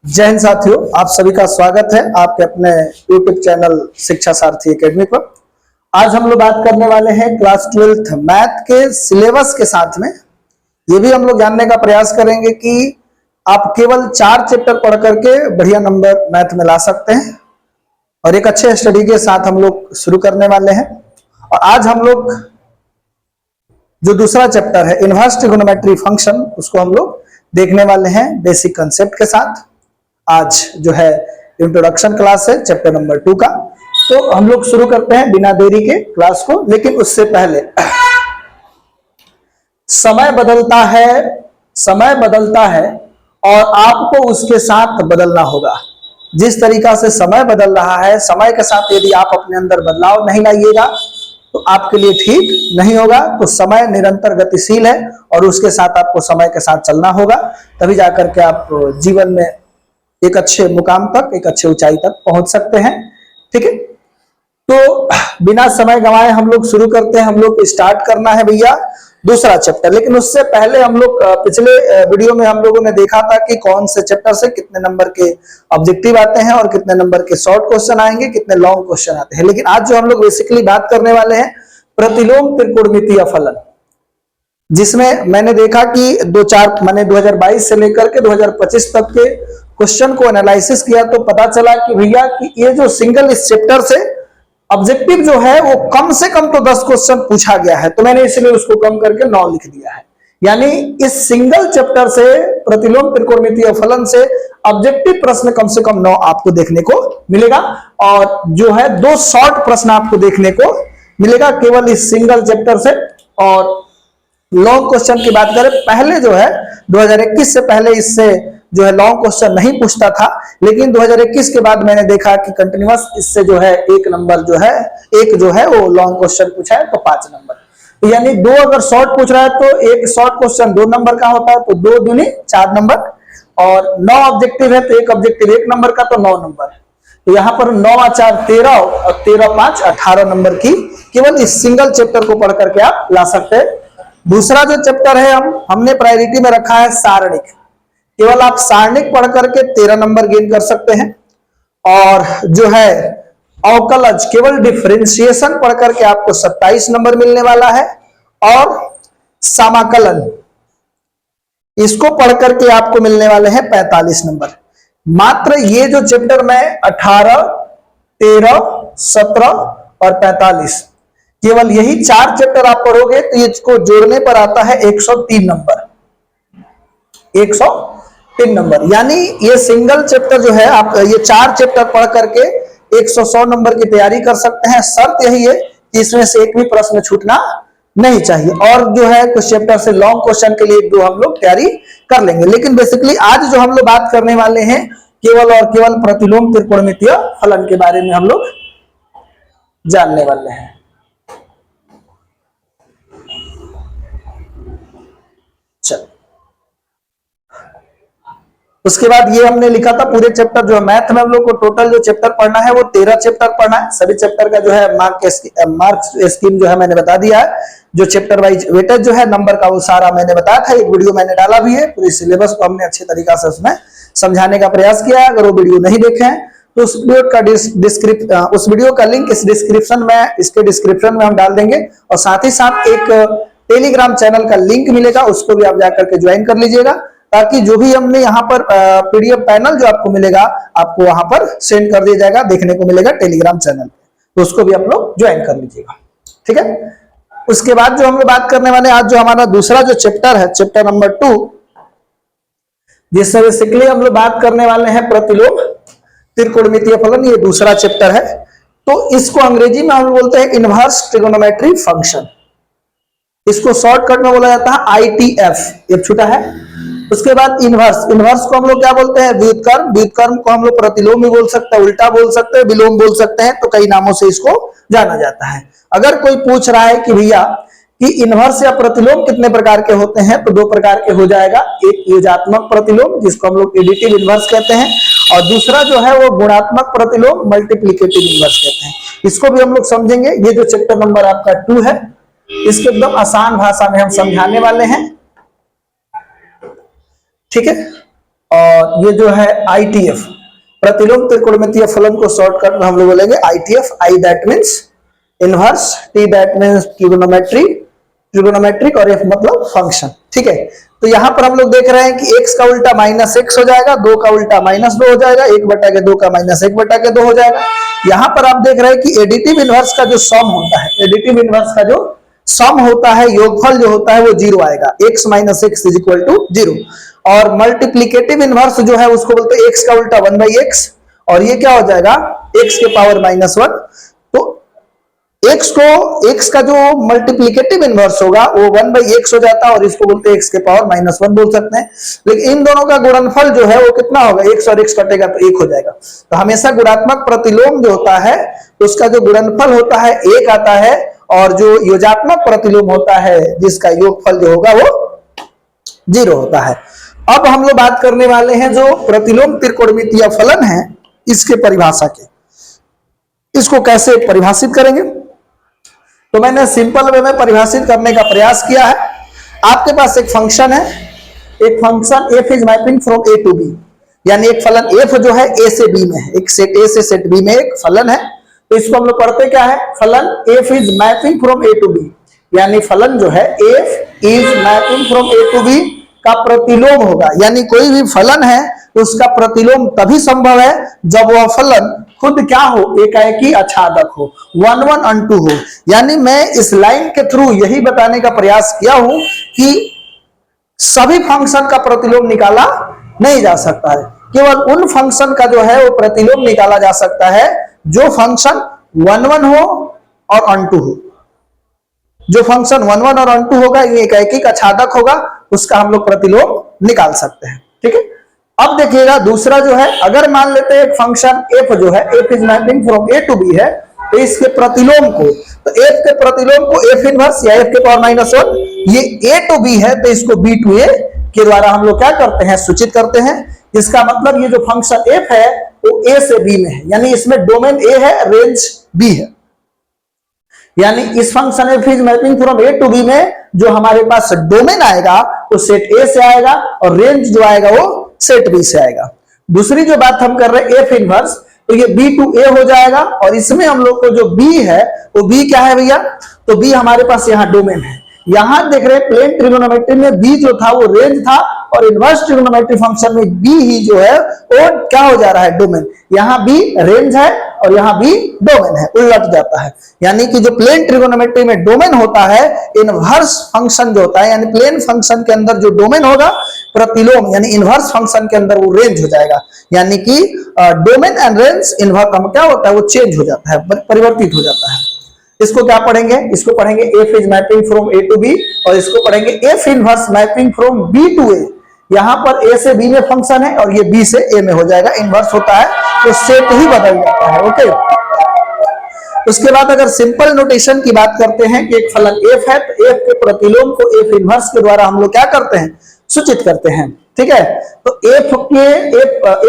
जय हिंद साथियों, आप सभी का स्वागत है आपके अपने YouTube चैनल शिक्षा सारथी एकेडमी पर। आज हम लोग बात करने वाले हैं क्लास 12th मैथ के सिलेबस के साथ में ये भी हम लोग जानने का प्रयास करेंगे कि आप केवल 4 चैप्टर पढ़ करके बढ़िया नंबर मैथ में ला सकते हैं। और एक अच्छे स्टडी के साथ हम लोग शुरू करने वाले हैं। और आज हम लोग जो दूसरा चैप्टर है इनवर्स ट्रिगोनोमेट्री फंक्शन, उसको हम लोग देखने वाले हैं बेसिक कंसेप्ट के साथ। आज जो है इंट्रोडक्शन क्लास है चैप्टर नंबर 2 का। तो हम लोग शुरू करते हैं बिना देरी के क्लास को। लेकिन उससे पहले समय बदलता है और आपको उसके साथ बदलना होगा। जिस तरीका से समय बदल रहा है, समय के साथ यदि आप अपने अंदर बदलाव नहीं लाइएगा तो आपके लिए ठीक नहीं होगा। तो समय निरंतर गतिशील है और उसके साथ आपको समय के साथ चलना होगा, तभी जाकर के आप जीवन में एक अच्छे मुकाम तक, एक अच्छे ऊंचाई तक पहुंच सकते हैं। ठीक है, तो बिना समय गंवाए हम लोग शुरू करते हैं। हम लोग स्टार्ट करना है भैया दूसरा चैप्टर। लेकिन उससे पहले हम लोग पिछले वीडियो में हम लोगों ने देखा था कि कौन से चैप्टर से कितने नंबर के ऑब्जेक्टिव आते हैं और कितने नंबर के शॉर्ट क्वेश्चन आएंगे, कितने लॉन्ग क्वेश्चन आते हैं। लेकिन आज जो हम लोग बेसिकली बात करने वाले हैं प्रतिलोम त्रिकोणमितीय फलन, जिसमें मैंने देखा कि 2022 से लेकर के 2025 तक के क्वेश्चन को एनालिसिस किया तो पता चला कि भैया कि ये जो सिंगल इस चैप्टर से ऑब्जेक्टिव जो है वो कम से कम तो 10 क्वेश्चन पूछा गया है। तो मैंने इसलिए उसको कम करके 9 लिख दिया है। यानी इस सिंगल चैप्टर से प्रतिलोम त्रिकोणमितीय फलन से ऑब्जेक्टिव प्रश्न कम से कम 9 आपको देखने को मिलेगा। और जो है 2 शॉर्ट प्रश्न आपको देखने को मिलेगा केवल इस सिंगल चैप्टर से। और लॉन्ग क्वेश्चन की बात करें, पहले जो है 2021 से पहले इससे जो है लॉन्ग क्वेश्चन नहीं पूछता था। लेकिन 2021 के बाद मैंने देखा कि कंटिन्यूअस इससे जो है एक जो है वो लॉन्ग क्वेश्चन पूछा है तो 5 नंबर। तो यानी 2 अगर शॉर्ट पूछ रहा है तो एक शॉर्ट क्वेश्चन 2 नंबर का होता है, तो 2 दूनी 4 नंबर। और 9 ऑब्जेक्टिव है तो एक ऑब्जेक्टिव 1 नंबर का, तो 9 नंबर। तो यहाँ पर 9 और 4 13 और 13 5 18 नंबर की केवल इस सिंगल चैप्टर को पढ़ करके आप ला सकते हैं। दूसरा जो चैप्टर है हमने प्रायोरिटी में रखा है सारणिक। केवल आप सारणिक पढ़ करके 13 नंबर गेन कर सकते हैं। और जो है अवकलज, केवल डिफरेंशिएशन पढ़ करके आपको 27 नंबर मिलने वाला है। और समाकलन, इसको पढ़ करके आपको मिलने वाले हैं 45 नंबर। मात्र ये जो चैप्टर में 18, 13, 17 और 45, केवल यही 4 चैप्टर आप पढ़ोगे तो इसको जोड़ने पर आता है 103 नंबर। 103 नंबर। यानी ये सिंगल चैप्टर जो है आप ये 4 चैप्टर पढ़ करके 100 नंबर की तैयारी कर सकते हैं। शर्त यही है कि इसमें से एक भी प्रश्न छूटना नहीं चाहिए। और जो है कुछ चैप्टर से लॉन्ग क्वेश्चन के लिए 2 हम लोग तैयारी कर लेंगे। लेकिन बेसिकली आज जो हम लोग बात करने वाले हैं केवल और केवल प्रतिलोम त्रिकोणमितीय फलन के बारे में हम लोग जानने वाले हैं। चल, उसके बाद ये हमने लिखा था पूरे चैप्टर जो है मैथ में हम लोग को टोटल जो चैप्टर पढ़ना है वो 13 चैप्टर पढ़ना है। सभी चैप्टर का जो है मार्क्स स्कीम जो है मैंने बता दिया है। जो चैप्टर वाइज वेटेज जो है नंबर का वो सारा मैंने बताया था। एक वीडियो मैंने डाला भी है, पूरी सिलेबस को हमने अच्छे तरीका से उसमें समझाने का प्रयास किया है। अगर वो वीडियो नहीं देखे हैं तो उस वीडियो का लिंक इस डिस्क्रिप्शन में, इसके डिस्क्रिप्शन में हम डाल देंगे। और साथ ही साथ एक टेलीग्राम चैनल का लिंक मिलेगा, उसको भी आप जाकर के ज्वाइन कर लीजिएगा, ताकि जो भी हमने यहाँ पर पीडीएफ पैनल जो आपको मिलेगा आपको वहां पर सेंड कर दिया जाएगा, देखने को मिलेगा टेलीग्राम चैनल, तो उसको भी आप लोग ज्वाइन कर लीजिएगा। ठीक है, उसके बाद जो हम लोग बात करने वाले आज जो हमारा दूसरा जो चैप्टर है चैप्टर नंबर 2, जिससे बेसिकली हम लोग बात करने वाले हैं प्रतिलोम त्रिकोणमितीय फलन। ये दूसरा चैप्टर है। तो इसको अंग्रेजी में हम बोलते हैं इनवर्स ट्रिगोनोमेट्री फंक्शन। इसको शॉर्टकट में बोला जाता है ITF, एक छोटा है। उसके बाद इनवर्स को हम लोग क्या बोलते हैं? व्युत्क्रम को हम लोग प्रतिलोम भी बोल सकते हैं, उल्टा बोल सकते हैं, विलोम बोल सकते हैं। तो कई नामों से इसको जाना जाता है। अगर कोई पूछ रहा है कि भैया कि इनवर्स या प्रतिलोम कितने प्रकार के होते हैं, तो 2 प्रकार के हो जाएगा। एक योजात्मक प्रतिलोम जिसको हम लोग एडिटिव इनवर्स कहते हैं, और दूसरा जो है वो गुणात्मक प्रतिलोम मल्टीप्लिकेटिव इनवर्स कहते हैं। इसको भी हम लोग समझेंगे। ये जो चैप्टर नंबर आपका 2 है, इसको एकदम आसान भाषा में हम समझाने वाले हैं। ठीक है, और ये जो है ITF, प्रतिलोम त्रिकोणमितीय फलन को शॉर्टकट में हम लोग बोलेंगे ITF। I that means inverse, T that means trigonometric, और F मतलब फंक्शन। ठीक है, तो यहां पर हम लोग देख रहे हैं कि x का उल्टा -x हो जाएगा, 2 का उल्टा -2 हो जाएगा, 1/2 का -1/2 हो जाएगा। यहां पर आप देख रहे हैं कि एडिटिव इनवर्स का जो सम होता है, एडिटिव इनवर्स का जो सम होता है, योगफल जो होता है वो 0 आएगा, x - x = 0। और मल्टीप्लिकेटिव इनवर्स जो है उसको बोलते हैं x का उल्टा 1/x, और ये क्या हो जाएगा x के पावर -1। तो x का जो मल्टीप्लिकेटिव इनवर्स होगा वो 1/x हो जाता है, और इसको बोलते हैं x के पावर -1 बोल सकते हैं। लेकिन इन दोनों का गुणनफल जो है वो कितना होगा, x और x कटेगा तो 1 हो जाएगा। तो हमेशा गुणात्मक प्रतिलोम जो होता है उसका जो गुणनफल होता है 1 आता है, और जो योजात्मक प्रतिलोम होता है जिसका योगफल जो होगा वो 0 होता है। अब हम लोग बात करने वाले हैं जो प्रतिलोम त्रिकोणमितीय फलन है इसके परिभाषा के, इसको कैसे परिभाषित करेंगे। तो मैंने सिंपल वे में परिभाषित करने का प्रयास किया है। आपके पास एक फंक्शन है, एक function f is mapping from a to b, यानी एक फलन f जो है a से b में है, एक सेट a से सेट b में एक फलन है। तो इसको हम लोग पढ़ते क्या है, फलन f is mapping from a to b, यानी फलन जो है f is mapping from a to b का प्रतिलोम होगा। यानी कोई भी फलन है उसका प्रतिलोम तभी संभव है जब वह फलन खुद क्या हो, एकाएकी अछादक हो, 1 1 2 हो। यानी मैं इस लाइन के थ्रू यही बताने का प्रयास किया हूं कि सभी फंक्शन का प्रतिलोम निकाला नहीं जा सकता है, केवल उन फंक्शन का जो है वो प्रतिलोम निकाला जा सकता है जो फंक्शन 1 1 हो और अनटू हो। जो फंक्शन 1 1 और अनटू होगा, ये एकाएकी अछादक होगा, उसका हम लोग प्रतिलोम निकाल सकते हैं। ठीक है, अब देखिएगा दूसरा जो है, अगर मान लेते हैं एक फंक्शन f जो है f is mapping from a to b है, तो इसके प्रतिलोम को, तो f के प्रतिलोम को f इनवर्स या f के पावर -1, ये a टू b है तो इसको b टू a के द्वारा हम लोग क्या करते हैं, सूचित करते हैं। इसका मतलब ये जो फंक्शन f है वो a से b में है, यानी इसमें डोमेन a है, रेंज b है। यानी इस function f is mapping from a to b में जो हमारे पास डोमेन आएगा वो सेट a से आएगा, और रेंज जो आएगा वो सेट b से आएगा। दूसरी जो बात हम कर रहे हैं f इनवर्स, तो ये b टू a हो जाएगा, और इसमें हम लोग को जो b है वो b क्या है भैया, तो b हमारे पास यहाँ डोमेन है। यहां देख रहे हैं प्लेन ट्रिगोनोमेट्री में b जो था वो रेंज था, और इनवर्स ट्रिगोनोमेट्री फंक्शन में b ही जो है वो क्या हो जा रहा है, डोमेन। यहां b रेंज है और यहां b डोमेन है, उलट जाता है। यानी कि जो प्लेन ट्रिगोनोमेट्री में डोमेन होता है, इनवर्स फंक्शन जो होता है यानी प्लेन फंक्शन के अंदर जो डोमेन होगा, प्रतिलोम यानी इनवर्स फंक्शन के अंदर वो रेंज हो जाएगा। यानी कि डोमेन एंड रेंज इनवर्स क्या होता है, वो चेंज हो जाता है, परिवर्तित हो जाता है। इसको क्या पढ़ेंगे, इसको पढ़ेंगे f is mapping from a to b, और इसको पढ़ेंगे f inverse mapping from b to a। यहां पर a से b में फंक्शन है और ये b से a में हो जाएगा, इनवर्स होता है तो सेट ही बदल जाता है। ओके, उसके बाद अगर सिंपल नोटेशन की बात करते हैं कि एक फलन f है, तो f के प्रतिलोम को f इनवर्स के द्वारा हम लोग क्या करते हैं, सूचित करते हैं। ठीक है, तो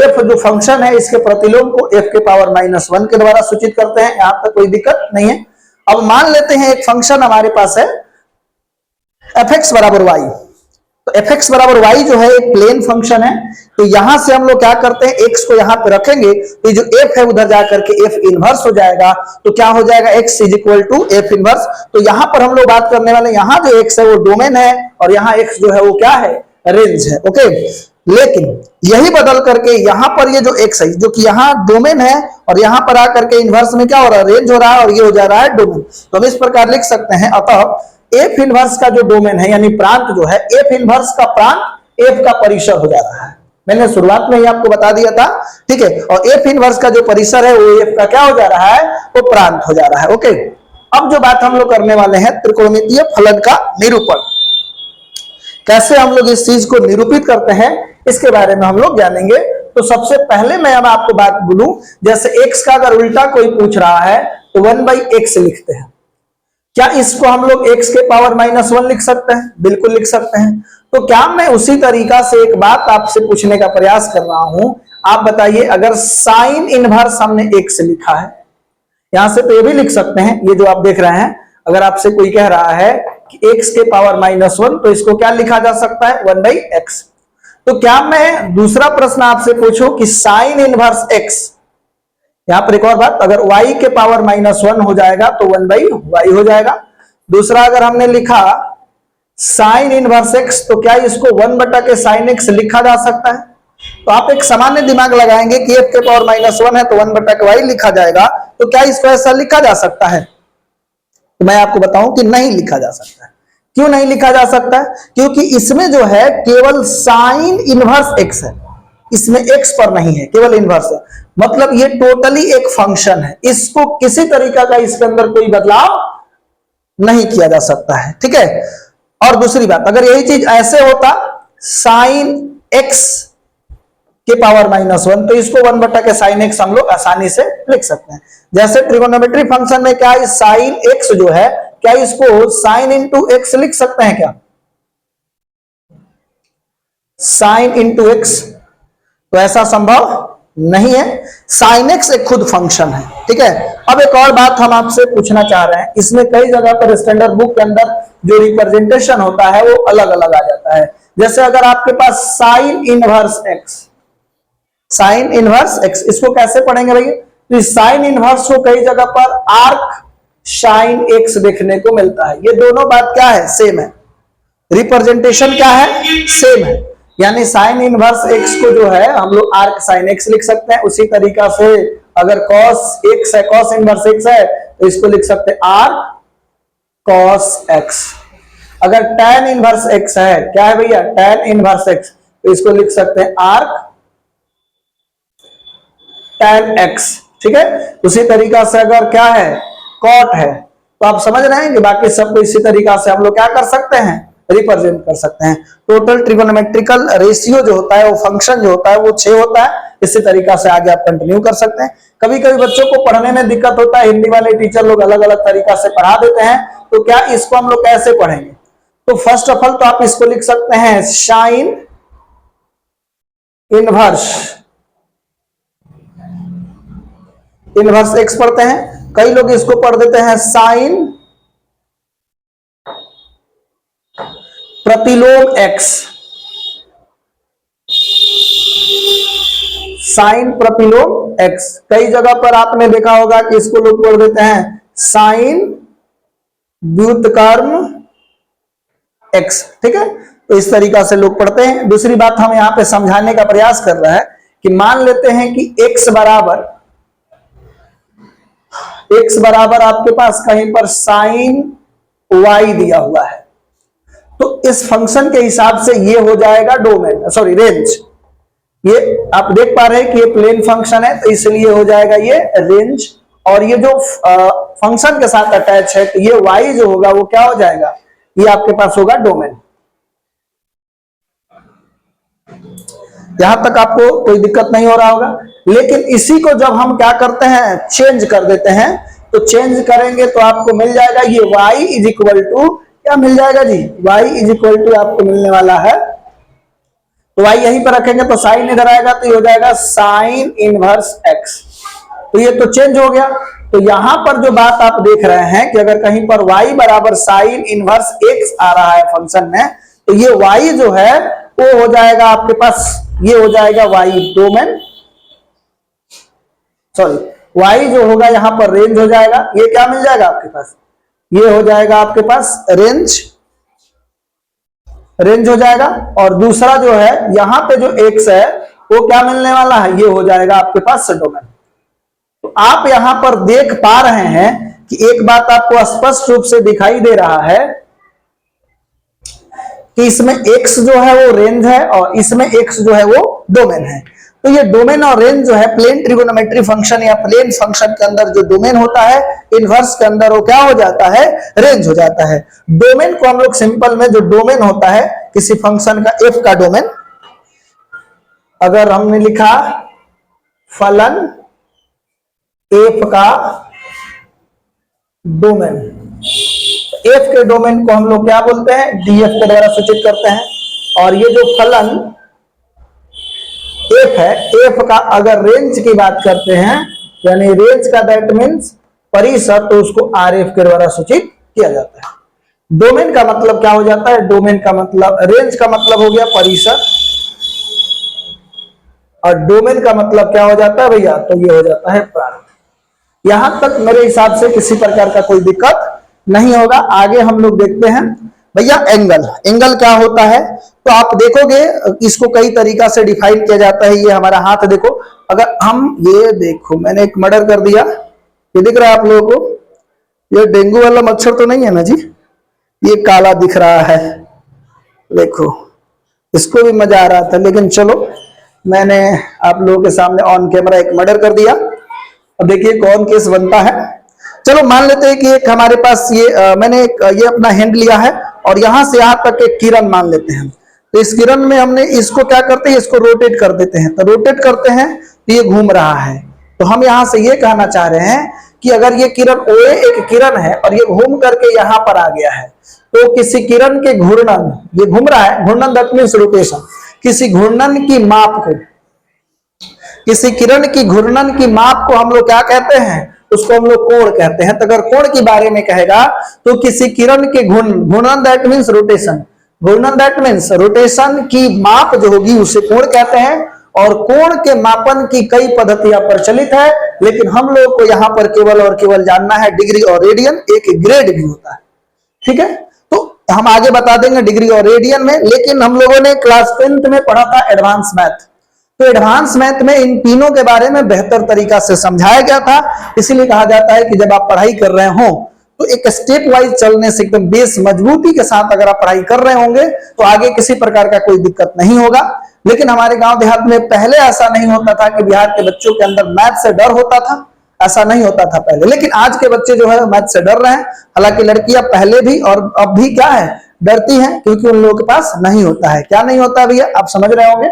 f जो फंक्शन है इसके प्रतिलोम को f के पावर -1 के द्वारा सूचित करते हैं। यहां तक कोई दिक्कत नहीं है। अब मान लेते हैं एक फंक्शन हमारे पास है fx बराबर y, तो fx बराबर y जो है एक प्लेन फंक्शन है। तो यहां से हम लोग क्या करते हैं, x को यहां पे रखेंगे तो जो f है उधर जाकर के f इनवर्स हो जाएगा। तो क्या हो जाएगा, x is equal to f inverse. तो यहां पर हम लोग बात करने वाले, यहां जो x है वो डोमेन है, और यहां x जो है वो क्या है, रेंज है। ओके, लेकिन यही बदल करके यहां पर ये जो x है जो कि यहां डोमेन है, और यहां पर आकर के इनवर्स में क्या हो रहा है, रेंज हो रहा है, और ये हो जा रहा है डोमेन। तो हम इस प्रकार लिख सकते हैं, अतः f इनवर्स का जो डोमेन है यानी प्रांत जो है, f इनवर्स का प्रांत f का परिसर हो जा रहा है। मैंने शुरुआत में ही आपको बता दिया था। ठीक है, और f इनवर्स का जो परिसर है वो f का क्या हो जा रहा है, वो प्रांत हो जा रहा है। ओके, अब जो बात हम लोग करने वाले हैं, त्रिकोणमितीय फलन का निरूपण, कैसे हम लोग इस चीज को निरूपित करते हैं इसके बारे में हम लोग जानेंगे। तो सबसे पहले मैं अब आपको बात बोलूं, जैसे x का अगर उल्टा कोई पूछ रहा है तो 1/x लिखते हैं। क्या इसको हम लोग x के पावर -1 लिख सकते हैं? बिल्कुल लिख सकते हैं। तो क्या मैं उसी तरीका से एक बात आपसे पूछने का प्रयास कर रहा हूं, आप बताइए, अगर साइन इनवर्स हमने x लिखा है, यहां से तो ये भी लिख सकते हैं, ये जो आप देख रहे हैं, अगर आपसे कोई कह रहा है कि x के पावर -1, तो इसको क्या लिखा जा सकता है, 1/x। तो क्या मैं दूसरा प्रश्न आपसे पूछूं कि साइन इनवर्स एक्स, यहां पर एक और बात, अगर y के पावर -1 हो जाएगा तो 1/y हो जाएगा। दूसरा अगर हमने लिखा साइन इनवर्स एक्स, तो क्या इसको 1/sin x लिखा जा सकता है? तो आप एक सामान्य दिमाग लगाएंगे कि f के पावर -1 है तो 1/y लिखा जाएगा, तो क्या इसको ऐसा लिखा जा सकता है? तो मैं आपको बताऊं कि नहीं लिखा जा सकता है। क्यों नहीं लिखा जा सकता है? क्योंकि इसमें जो है केवल साइन इनवर्स एक्स है, इसमें एक्स पर नहीं है, केवल इनवर्स है। मतलब ये टोटली एक फंक्शन है, इसको किसी तरीका का इसके अंदर कोई बदलाव नहीं किया जा सकता है, ठीक है। और दूसरी बात, अगर यही चीज ऐसे होता साइन एक्स के पावर -1, तो इसको 1/sin x हम लोग आसानी से लिख सकते हैं। जैसे ट्रिगोनोमेट्री फंक्शन में क्या साइन x जो है, क्या इसको साइन इंटू एक्स लिख सकते हैं क्या? साइन इंटू एक्स, तो ऐसा संभव नहीं है। साइन एक्स एक खुद फंक्शन है, ठीक है। अब एक और बात हम आपसे पूछना चाह रहे हैं, इसमें कई जगह पर स्टैंडर्ड बुक के अंदर जो रिप्रेजेंटेशन होता है वो अलग अलग आ जाता है। जैसे अगर आपके पास sine inverse x, sine inverse x, इसको कैसे पढ़ेंगे भैया? तो इस साइन इनवर्स को कई जगह पर आर्क साइन एक्स देखने को मिलता है। ये दोनों बात क्या है? सेम है। रिप्रेजेंटेशन क्या है? सेम है। यानी साइन इनवर्स एक्स को जो है हम लोग आर्क साइन एक्स लिख सकते हैं। उसी तरीका से अगर कॉस एक्स है, कॉस इनवर्स एक्स है, तो इसको लिख सकते हैं आर्क कॉस एक्स। अगर tan इनवर्स एक्स है, क्या है भैया? tan इनवर्स एक्स, तो इसको लिख सकते हैं आर्क tan x, ठीक है। उसी तरीका से अगर क्या है? cot है, तो आप समझ रहे हैं कि बाकी सबको इसी तरीका से हम लोग क्या कर सकते हैं? रिप्रेजेंट कर सकते हैं। टोटल ट्रिगोनोमेट्रिकल रेशियो जो होता है, वो फंक्शन जो होता है वो 6 होता है। इसी तरीका से आगे आप कंटिन्यू कर सकते हैं। कभी कभी बच्चों को पढ़ने में दिक्कत होता है, हिंदी वाले टीचर लोग अलग अलग तरीका से पढ़ा देते हैं, तो क्या इसको हम लोग कैसे पढ़ेंगे? तो फर्स्ट ऑफ ऑल तो आप इसको लिख सकते हैं साइन इनवर्स एक्स पढ़ते हैं। कई लोग इसको पढ़ देते हैं साइन प्रतिलोम एक्स, साइन प्रतिलोम एक्स। कई जगह पर आपने देखा होगा कि इसको लोग पढ़ देते हैं साइन व्युत्क्रम एक्स, ठीक है। तो इस तरीका से लोग पढ़ते हैं। दूसरी बात हम यहां पे समझाने का प्रयास कर रहे हैं कि मान लेते हैं कि x बराबर आपके पास कहीं पर साइन y दिया हुआ है, तो इस फंक्शन के हिसाब से ये हो जाएगा डोमेन, सॉरी रेंज। ये आप देख पा रहे हैं कि ये प्लेन फंक्शन है, तो इसलिए हो जाएगा ये रेंज। और ये जो फंक्शन के साथ अटैच है, तो ये y जो होगा वो क्या हो जाएगा? ये आपके पास होगा डोमेन। यहां तक आपको कोई दिक्कत नहीं हो रहा होगा। लेकिन इसी को जब हम क्या करते हैं? चेंज कर देते हैं। तो चेंज करेंगे तो आपको मिल जाएगा ये y इज इक्वल टू, क्या मिल जाएगा जी? y इज इक्वल टू आपको मिलने वाला है, तो y यहीं पर रखेंगे तो साइन इधर आएगा, तो ये हो जाएगा साइन इनवर्स x। तो ये तो चेंज हो गया। तो यहां पर जो बात आप देख रहे हैं कि अगर कहीं पर y बराबर साइन इनवर्स x आ रहा है फंक्शन में, तो ये y जो है वो हो जाएगा आपके पास, ये हो जाएगा y डोमेन, सॉरी y जो होगा यहां पर रेंज हो जाएगा। ये क्या मिल जाएगा आपके पास? ये हो जाएगा आपके पास रेंज हो जाएगा। और दूसरा जो है यहां पे जो x है वो क्या मिलने वाला है? ये हो जाएगा आपके पास डोमेन। तो आप यहां पर देख पा रहे हैं कि एक बात आपको स्पष्ट रूप से दिखाई दे रहा है कि इसमें x जो है वो रेंज है और इसमें x जो है वो डोमेन है। तो ये डोमेन और रेंज जो है प्लेन ट्रिगोनोमेट्री फंक्शन या प्लेन फंक्शन के अंदर जो डोमेन होता है, इनवर्स के अंदर वो क्या हो जाता है? रेंज हो जाता है। डोमेन को हम लोग सिंपल में, जो डोमेन होता है किसी फंक्शन का, f का डोमेन, अगर हमने लिखा फलन f का डोमेन, f के डोमेन को हम लोग क्या बोलते हैं? df के द्वारा सूचित करते हैं। और ये जो फलन f है, f का अगर रेंज की बात करते हैं, यानी रेंज का दैट मीन्स परिसर, तो उसको rf के द्वारा सूचित किया जाता है। डोमेन का मतलब क्या हो जाता है? डोमेन का मतलब, रेंज का मतलब हो गया परिसर, और डोमेन का मतलब क्या हो जाता है भैया, तो ये हो जाता है प्रांत। यहां तक मेरे हिसाब से किसी प्रकार का कोई दिक्कत नहीं होगा। आगे हम लोग देखते हैं भैया एंगल। एंगल क्या होता है, तो आप देखोगे इसको कई तरीका से डिफाइन किया जाता है। ये हमारा हाथ देखो, अगर हम ये देखो, मैंने एक मर्डर कर दिया, ये दिख रहा है आप लोगों को, ये डेंगू वाला मच्छर तो नहीं है ना जी, ये काला दिख रहा है, देखो इसको भी मजा आ रहा था, लेकिन चलो मैंने आप लोगों के सामने ऑन कैमरा एक मर्डर कर दिया। अब देखिए कौन केस बनता है। चलो मान लेते हैं कि एक हमारे पास ये मैंने ये अपना हैंड लिया है और यहां से यहां तक एक किरण मान लेते हैं। तो इस किरण में हमने इसको क्या करते हैं, इसको रोटेट कर देते हैं। तो रोटेट करते हैं तो ये घूम रहा है। तो हम यहां से ये कहना चाह रहे हैं कि अगर ये किरण ओए एक किरण है और ये घूम करके यहां पर आ गया है, तो किसी किरण के घूर्णन, ये घूम रहा है, घूर्णन दैट मींस रोटेशन, किसी घूर्णन की माप को, किसी किरण की घूर्णन की माप को हम लोग क्या कहते हैं, उसको हम लोग कोण कहते हैं। तो अगर कोण के बारे में कहेगा तो किसी किरण के घूर्णन दैट मींस रोटेशन, घूर्णन दैट मींस रोटेशन की माप जो होगी उसे कोण कहते हैं। और कोण के मापन की कई पद्धतियां प्रचलित है, लेकिन हम लोग को यहां पर केवल और केवल जानना है डिग्री और रेडियन, एक ग्रेड भी होता है, ठीक है। तो हम आगे बता देंगे डिग्री और रेडियन में, लेकिन हम लोगों ने क्लास 10th में पढ़ा था एडवांस मैथ। तो एडवांस मैथ में इन तीनों के बारे में बेहतर तरीका से समझाया गया था। इसीलिए कहा जाता है कि जब आप पढ़ाई कर रहे हो तो एक स्टेप वाइज चलने से, एकदम बेस मजबूती के साथ अगर आप पढ़ाई कर रहे होंगे तो आगे किसी प्रकार का कोई दिक्कत नहीं होगा। लेकिन हमारे गांव देहात में पहले ऐसा नहीं होता था कि बिहार के बच्चों के अंदर मैथ से डर होता था, ऐसा नहीं होता था पहले। लेकिन आज के बच्चे जो है मैथ से डर रहे हैं। हालांकि लड़कियां पहले भी और अब भी क्या है, डरती हैं, क्योंकि उन लोगों के पास नहीं होता है। क्या नहीं होता भैया, आप समझ रहे होंगे,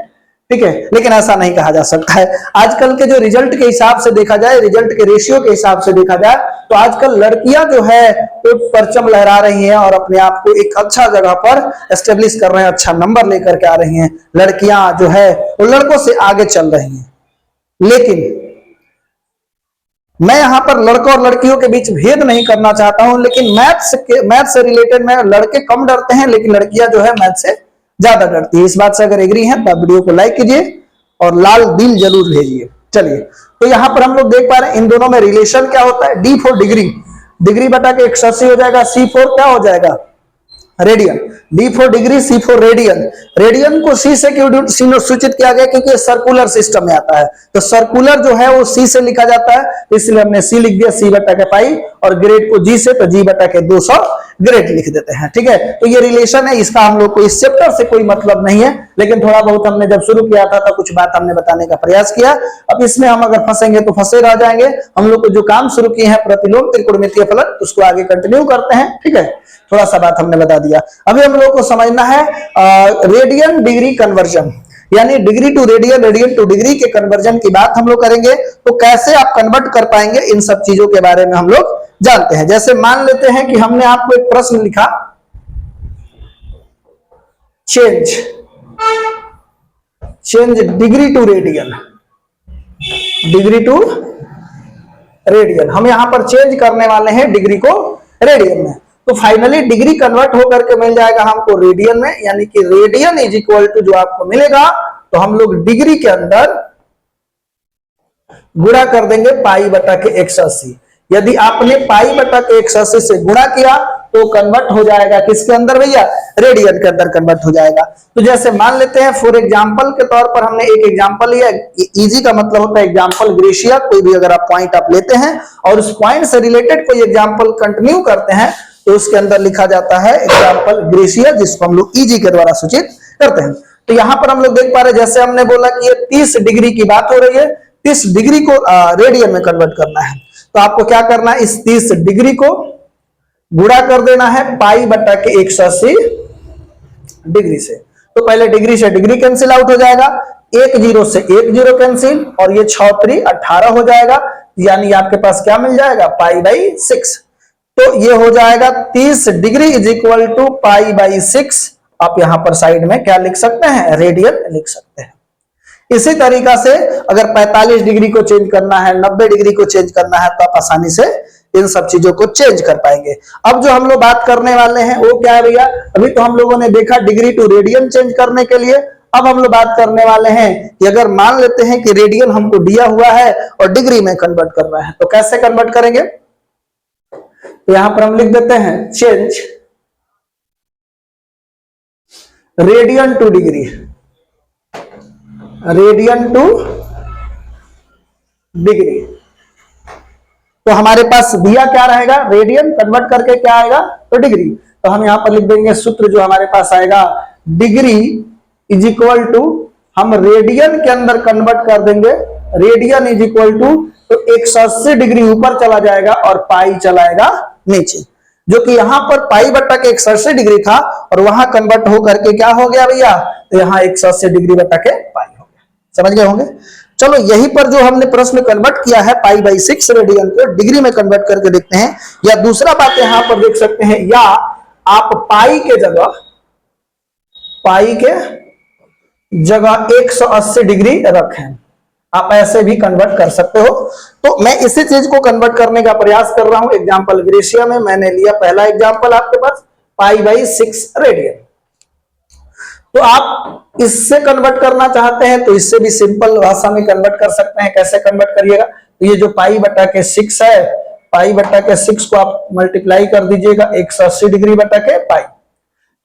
ठीक है। लेकिन ऐसा नहीं कहा जा सकता है। आजकल के जो रिजल्ट के हिसाब से देखा जाए, रिजल्ट के रेशियो के हिसाब से देखा जाए, तो आजकल लड़कियां जो है वो परचम लहरा रही हैं और अपने आप को एक अच्छा जगह पर एस्टेब्लिश कर रहे हैं, अच्छा नंबर लेकर के आ रही हैं। लड़कियां जो है वो लड़कों से आगे चल रही हैं। लेकिन मैं यहां पर लड़कों और लड़कियों के बीच भेद नहीं करना चाहता हूं, लेकिन मैथ से रिलेटेड में लड़के कम डरते हैं, लेकिन लड़कियां जो है मैथ से ज्यादा डरती है। इस बात से अगर एग्री हैं तो आप वीडियो को लाइक कीजिए और लाल दिल जरूर भेजिए। चलिए, तो यहां पर हम लोग देख पा रहे हैं इन दोनों में रिलेशन क्या होता है, डी फॉर डिग्री, डिग्री बटा के 180 हो जाएगा, सी फॉर क्या हो जाएगा, radian, D for degree, C for radian. Radian को सी से क्यों सूचित किया गया, क्योंकि सर्कुलर सिस्टम में आता है। तो सर्कुलर जो है वो सी से लिखा जाता है, इसलिए हमने सी लिख दिया, सी बटा के पाई, और ग्रेड को जी से, तो जी बटा के 200 ग्रेड लिख देते हैं, ठीक है। तो ये रिलेशन है, इसका हम लोग को इस चैप्टर से कोई मतलब नहीं है, लेकिन थोड़ा बहुत हमने जब शुरू किया था तो कुछ बात हमने बताने का प्रयास किया। अब इसमें हम अगर फंसेंगे तो फंसे रह जाएंगे। हम लोग को जो काम शुरू किए हैं प्रतिलोम त्रिकोणमितीय फलन, उसको आगे कंटिन्यू करते हैं, ठीक है। थोड़ा सा बात हमने बता दिया। अभी हम लोग को समझना है रेडियन डिग्री कन्वर्जन, यानी degree to radian, radian to degree के कन्वर्जन की बात हम लोग करेंगे। तो कैसे आप कन्वर्ट कर पाएंगे, इन सब चीजों के बारे में हम लोग जानते हैं। जैसे मान लेते हैं कि हमने आपको एक प्रश्न लिखा, change degree to radian, degree to radian, हम यहां पर चेंज करने वाले हैं डिग्री को रेडियन में। तो फाइनली डिग्री कन्वर्ट होकर के मिल जाएगा हमको रेडियन में, यानी कि रेडियन इज इक्वल टू जो आपको मिलेगा, तो हम लोग डिग्री के अंदर गुणा कर देंगे पाई बटा के 180। यदि आपने पाई बटा के 180 से गुणा किया तो कन्वर्ट हो जाएगा किसके अंदर भैया, रेडियन के अंदर कन्वर्ट हो जाएगा। तो जैसे मान लेते हैं फॉर एग्जांपल के तौर पर हमने एक एग्जांपल लिया, इजी का मतलब होता है एग्जांपल ग्रेशिया, कोई भी अगर आप पॉइंट आप लेते हैं और उस पॉइंट से रिलेटेड कोई एग्जांपल कंटिन्यू करते हैं तो उसके अंदर लिखा जाता है एग्जांपल ग्रेशिया, जिसको हम लोग इजी के द्वारा सूचित करते हैं। तो यहां पर हम लोग देख पा रहे हैं, जैसे हमने बोला कि ये 30 डिग्री की बात हो रही है, 30 डिग्री को रेडियन में कन्वर्ट करना है। तो आपको क्या करना है, इस 30 डिग्री को गुणा कर देना है पाई बटा के 180 डिग्री से। तो पहले डिग्री से डिग्री कैंसिल आउट हो जाएगा, 1 0 से 1 0 कैंसिल, और ये 6 3 18 हो जाएगा, यानी आपके पास क्या मिल जाएगा, पाई बाई 6। तो ये हो जाएगा 30 degree is equal to pi by 6। आप यहां पर साइड में क्या लिख सकते हैं, रेडियन लिख सकते हैं। इसी तरीका से अगर 45 डिग्री को चेंज करना है, 90 डिग्री को चेंज करना है, तो आप आसानी से इन सब चीजों को चेंज कर पाएंगे। अब जो हम लोग बात करने वाले हैं वो क्या है भैया, अभी तो हम लोगों ने देखा डिग्री टू रेडियन चेंज करने के लिए। अब हम लोग बात करने वाले हैं कि अगर मान लेते हैं कि रेडियन हमको दिया हुआ है और डिग्री में कन्वर्ट करना है, तो कैसे कन्वर्ट करेंगे? तो यहां पर हम लिख देते हैं change radian to degree, radian to degree. तो हमारे पास दिया क्या रहेगा? रेडियन, कन्वर्ट करके क्या आएगा? तो डिग्री। तो हम यहां पर लिख देंगे सूत्र जो हमारे पास आएगा, डिग्री इज इक्वल टू, हम रेडियन के अंदर कन्वर्ट कर देंगे, रेडियन इज इक्वल टू, तो 180 डिग्री ऊपर चला जाएगा और पाई चलाएगा नीचे, जो कि यहां पर पाई बट्टा के 180 डिग्री था और वहां कन्वर्ट होकर के क्या हो गया भैया? तो यहां 180 डिग्री बट्टा के पाई हो गया। समझ गए होंगे? चलो यहीं पर जो हमने प्रश्न कन्वर्ट किया है पाई बाई 6 रेडियन को डिग्री में कन्वर्ट करके देखते हैं। या दूसरा बात यहां पर देख सकते हैं, या आप पाई के जगह 180 डिग्री रखें, आप ऐसे भी कन्वर्ट कर सकते हो। तो मैं इसी चीज को कन्वर्ट करने का प्रयास कर रहा हूं। एग्जांपल ग्रेशिया में मैंने लिया पहला एग्जांपल आपके पास पाई बाई 6 रेडियन। तो आप इससे कन्वर्ट करना चाहते हैं तो इससे भी सिंपल भाषा में कन्वर्ट कर सकते हैं। कैसे कन्वर्ट करिएगा? तो ये जो पाई बटा के 6 है, पाई बटा के 6 को आप मल्टीप्लाई कर दीजिएगा 180 डिग्री बटा के पाई।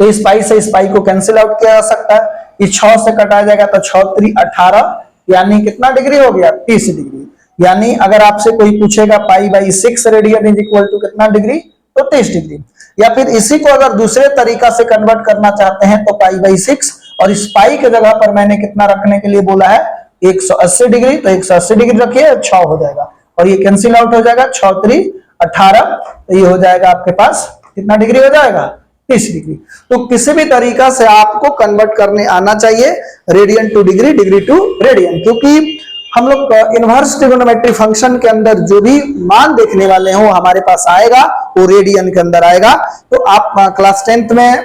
तो इस पाई से इस पाई को कैंसिल आउट किया जा सकता है। ये 6 से कटा जाएगा तो 6 3 18, यानी कितना डिग्री हो गया? 30 डिग्री। यानी अगर आपसे कोई पूछेगा pi by 6 radian is equal to कितना डिग्री? तो 30 डिग्री। या फिर इसी को अगर दूसरे तरीका से कन्वर्ट करना चाहते हैं तो पाई बाई 6, और इस पाई के जगह पर मैंने कितना रखने के लिए बोला है? 180 डिग्री। तो 180 डिग्री रखिए, 6 हो जाएगा और ये कैंसिल आउट हो जाएगा, 6 3 18, तो ये हो जाएगा आपके पास कितना डिग्री हो जाएगा? 30 डिग्री। तो किसी भी तरीका से आपको कन्वर्ट करने आना चाहिए radian to degree, degree to radian, क्योंकि हम लोग इनवर्स ट्रिगोनोमेट्री फंक्शन के अंदर जो भी मान देखने वाले हो हमारे पास आएगा वो रेडियन के अंदर आएगा। तो आप क्लास 10th में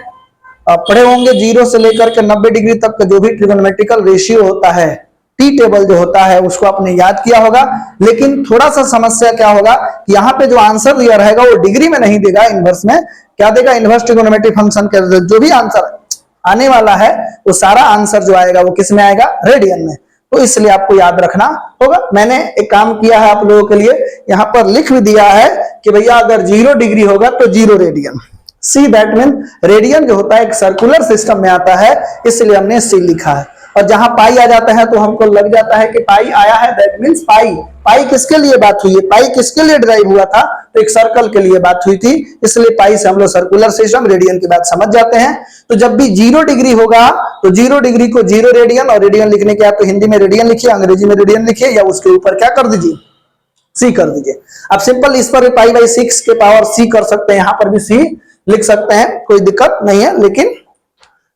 पढ़े होंगे 0 से लेकर के 90 डिग्री तक का जो भी ट्रिगोनोमेट्रिकल रेशियो होता है, टी टेबल जो होता है, उसको आपने याद किया होगा। लेकिन थोड़ा सा समस्या क्या होगा कि यहाँ पे जो आंसर दिया रहेगा वो डिग्री में नहीं देगा, इनवर्स में क्या देगा? इनवर्स ट्रिगोनोमेट्री फंक्शन के जो भी आंसर आने वाला है वो सारा आंसर जो आएगा वो किस में आएगा? रेडियन में। तो इसलिए आपको याद रखना होगा। मैंने एक काम किया है आप लोगों के लिए, यहां पर लिख भी दिया है कि भैया अगर 0 डिग्री होगा तो 0 radian. See that mean radian जो होता है एक सर्कुलर सिस्टम में आता है, इसलिए हमने सी लिखा है। और जहां पाई आ जाता है तो हमको लग जाता है कि पाई आया है, दैट मीन्स पाई। पाई किसके लिए बात हुई है? पाई किसके लिए ड्राइव हुआ था? तो एक सर्कल के लिए बात हुई थी, इसलिए पाई से हम लोग सर्कुलर सिस्टम, रेडियन की बात समझ जाते हैं। तो जब भी 0 डिग्री होगा तो 0 डिग्री को 0 रेडियन, और रेडियन लिखने के आप तो हिंदी में रेडियन लिखिए, अंग्रेजी में रेडियन लिखिए, या उसके ऊपर क्या कर दीजिए? सी कर दीजिए। आप सिंपल इस पर पाई बाई 6 के पावर सी कर सकते हैं, यहां पर भी सी लिख सकते हैं, कोई दिक्कत नहीं है, लेकिन